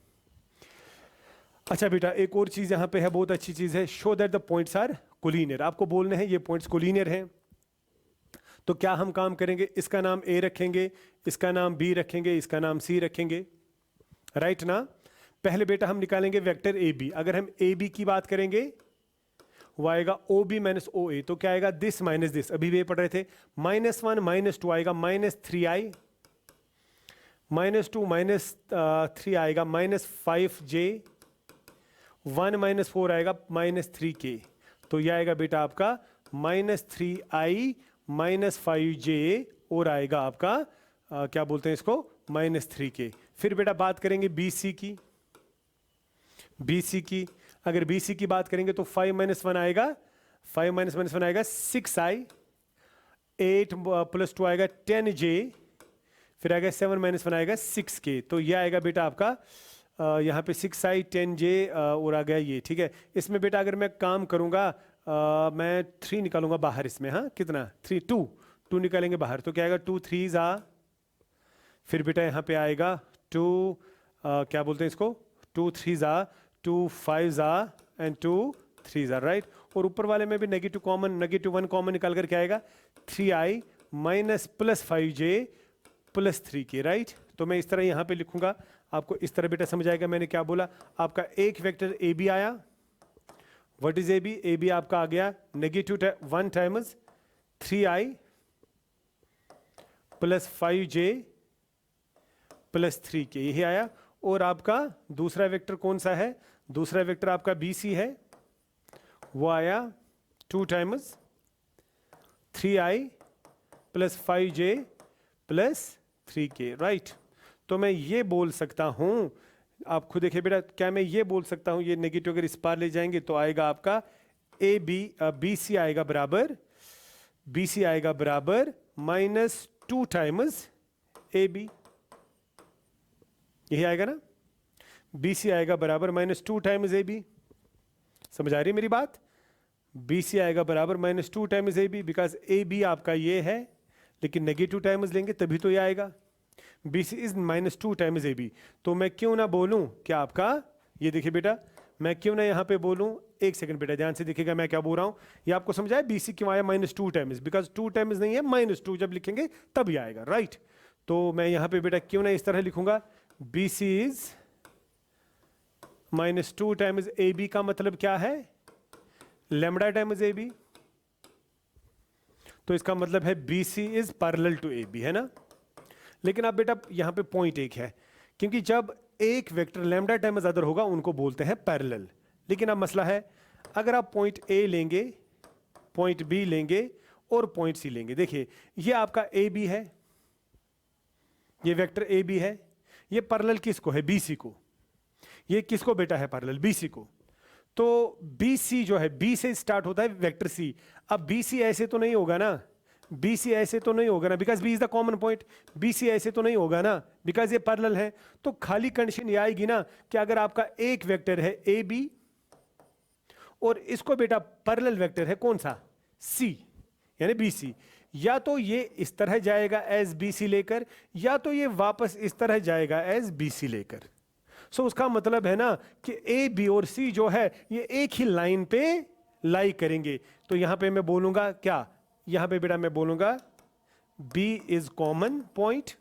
अच्छा बेटा एक और चीज यहाँ पे है, बहुत अच्छी चीज है, show that the points are collinear. आपको बोलने हैं ये पॉइंट्स कोलिनियर हैं। तो क्या हम काम करेंगे? इसका नाम A रखेंगे, इसका नाम B रखेंगे, इसका नाम C रखेंगे, राइट ना। पहले बेटा हम निकालेंगे वेक्टर AB। अगर हम AB की बात करेंगे, वो आएगा OB माइनस OA, तो क्या आएगा? दिस माइनस दिस, अभी भी पढ़ रहे थे, -1 -2 आएगा -3i, -2 -3 आएगा -5j, 1 -4 आएगा -3k। तो यह आएगा बेटा आपका -3i -5j और आएगा आपका क्या बोलते हैं इसको, -3k। फिर बेटा बात करेंगे BC की, BC की अगर BC की बात करेंगे तो 5 - 1 आएगा, 5 - 1 आएगा 6i, 8 + 2 आएगा 10j, फिर आएगा 7 - 1 आएगा 6k। तो ये आएगा बेटा आपका यहाँ पे 6i 10j और आ गया ये, ठीक है। इसमें बेटा अगर मैं काम करूँगा मैं 3 निकालूंगा बाहर इसमें, हाँ कितना 3 2 निकालेंगे बाहर, तो क्या आएगा 2 3s आ, फिर बेटा यहाँ पे आएगा 2 क्या बोलते हैं इसको 2 3s uh, 2 5s uh and 2 3s uh, right. और ऊपर वाले में भी -1 कॉमन निकाल कर क्या आएगा 3i -+5j +3k, राइट। तो मैं इस तरह यहाँ पे लिखूंगा, आपको इस तरह बेटा समझ आएगा मैंने क्या बोला। आपका एक वेक्टर AB आया, व्हाट इज AB, AB आपका आ गया -1 टाइम्स 3i +5j +3k, यही आया। और आपका दूसरा वेक्टर कौन सा है, दूसरा वेक्टर आपका BC है, वो आया 2 times 3i +5j +3k, right. तो मैं ये बोल सकता हूं, आप खुद देखिए बेटा, क्या मैं ये बोल सकता हूं, ये नेगेटिव अगर इस पार ले जाएंगे तो आएगा आपका BC आएगा बराबर, BC आएगा बराबर -2 टाइम्स AB, यही आएगा ना, BC आएगा बराबर -2 टाइम्स AB। समझ आ रही है मेरी बात, BC आएगा बराबर -2 टाइम्स AB, बिकॉज AB आपका ये है, लेकिन नेगेटिव टाइम्स लेंगे तभी तो ये आएगा। BC is -2 times AB। तो मैं क्यों ना बोलूं क्या आपका, ये देखिए बेटा, मैं क्यों ना यहाँ पे बोलूं, एक सेकंड बेटा ध्यान से देखिएगा मैं क्या बोल रहा हूं, ये आपको समझा है। BC क्यों आया -2 टाइम्स, बिकॉज 2 टाइम्स नहीं है, -2 जब लिखेंगे तभी आएगा, राइट। तो मैं यहाँ पे बेटा क्यों ना इस तरह लिखूंगा, BC इज -2 टाइम्स AB का मतलब क्या है, लैम्डा टाइम्स AB। तो इसका मतलब है BC is parallel to AB, है ना। लेकिन अब बेटा यहां पे पॉइंट एक है, क्योंकि जब एक वेक्टर लैम्डा टाइम्स अदर होगा उनको बोलते हैं पैरेलल। लेकिन अब मसला है, अगर आप पॉइंट A लेंगे, पॉइंट B लेंगे और पॉइंट C लेंगे, देखिए ये आपका AB है, ये वेक्टर AB है, ये पैरेलल किसको है, BC को। ये किसको बेटा है पैरेलल, BC को। तो BC जो है, B से स्टार्ट होता है वेक्टर C। अब BC ऐसे तो नहीं होगा ना, BC ऐसे तो नहीं होगा ना, because B is the common point. BC ऐसे तो नहीं होगा ना, बिकॉज ये पैरेलल है। तो खाली कंडीशन ये आएगी ना कि अगर आपका एक वेक्टर है AB और इसको बेटा पैरेलल वेक्टर है कौन सा, C यानी BC, या तो ये इस तरह जाएगा एज BC लेकर, या तो ये वापस इस तरह जाएगा एज BC लेकर। सो उसका मतलब है ना कि A, B और C जो है ये एक ही लाइन पे लाई करेंगे। तो यहां पे मैं बोलूंगा क्या, यहां पे बेटा मैं बोलूंगा B इज कॉमन पॉइंट,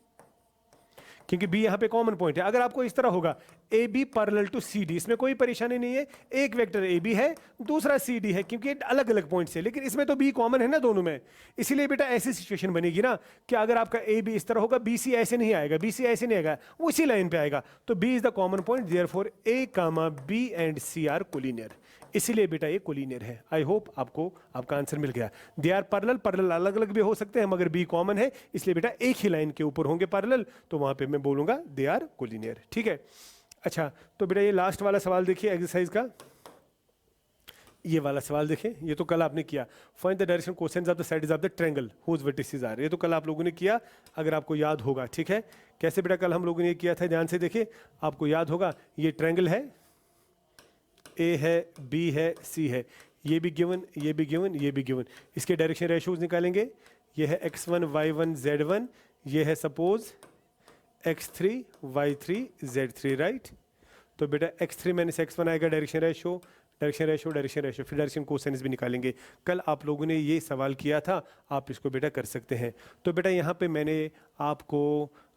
क्योंकि B यहां पे कॉमन पॉइंट है। अगर आपको इस तरह होगा AB पैरेलल टू CD, इसमें कोई परेशानी नहीं है, एक वेक्टर AB है, दूसरा CD है, क्योंकि अलग अलग पॉइंट से, लेकिन इसमें तो B कॉमन है ना दोनों में। इसीलिए बेटा ऐसी सिचुएशन बनेगी ना कि अगर आपका AB इस तरह होगा, BC ऐसे नहीं आएगा, BC ऐसे नहीं आएगा, वो इसी लाइन पे आएगा। तो B is the common point, therefore A, B and C are collinear. इसीलिए बेटा ये कोलिनियर है। आई होप आपको आपका आंसर मिल गया। दे आर पैरेलल, पैरेलल अलग अलग भी हो सकते हैं, मगर B कॉमन है, इसलिए बेटा एक ही लाइन के ऊपर होंगे पैरेलल, तो वहां पे मैं बोलूंगा दे आर कोलिनियर, ठीक है। अच्छा, तो बेटा ये लास्ट वाला सवाल देखिए एक्सरसाइज का, ये वाला सवाल देखें, ये तो कल आपने किया। Find the direction cosines of the sides of the triangle whose vertices are, ये तो कल आप लोगों ने किया, अगर आपको याद होगा, ठीक है। कैसे बेटा कल हम लोगों ने ये किया था, ध्यान से देखिए, आपको याद होगा। ये ट्रायंगल है, A है, B है, C है, ये भी गिवन, ये भी गिवन, ये भी गिवन। इसके डायरेक्शन रेशियोज निकालेंगे। ये है x1 y1 z1, ये है suppose x3 y3 z3, right. तो बेटा x3 माइनस x1 आएगा direction ratio, direction ratio, direction ratio, फिर डायरेक्शन कोसाइनस भी निकालेंगे। कल आप लोगों ने ये सवाल किया था, आप इसको बेटा कर सकते हैं। तो बेटा यहाँ पे मैंने आपको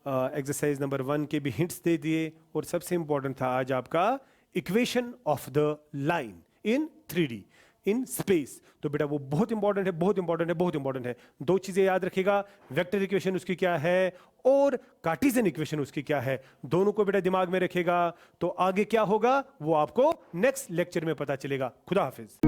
एक्सरसाइज नंबर 1 के भी हिंट्स दे दिए, और सबसे इंपॉर्टेंट था आज आपका equation of the line in 3D in space. तो बेटा वो बहुत इंपॉर्टेंट है, बहुत इंपॉर्टेंट है, बहुत इंपॉर्टेंट है। दो चीजें याद रखिएगा, वेक्टर इक्वेशन उसकी क्या है और कार्टेशियन इक्वेशन उसकी क्या है, दोनों को बेटा दिमाग में रखिएगा। तो आगे क्या होगा वो आपको नेक्स्ट लेक्चर में पता चलेगा। खुदा हाफिज।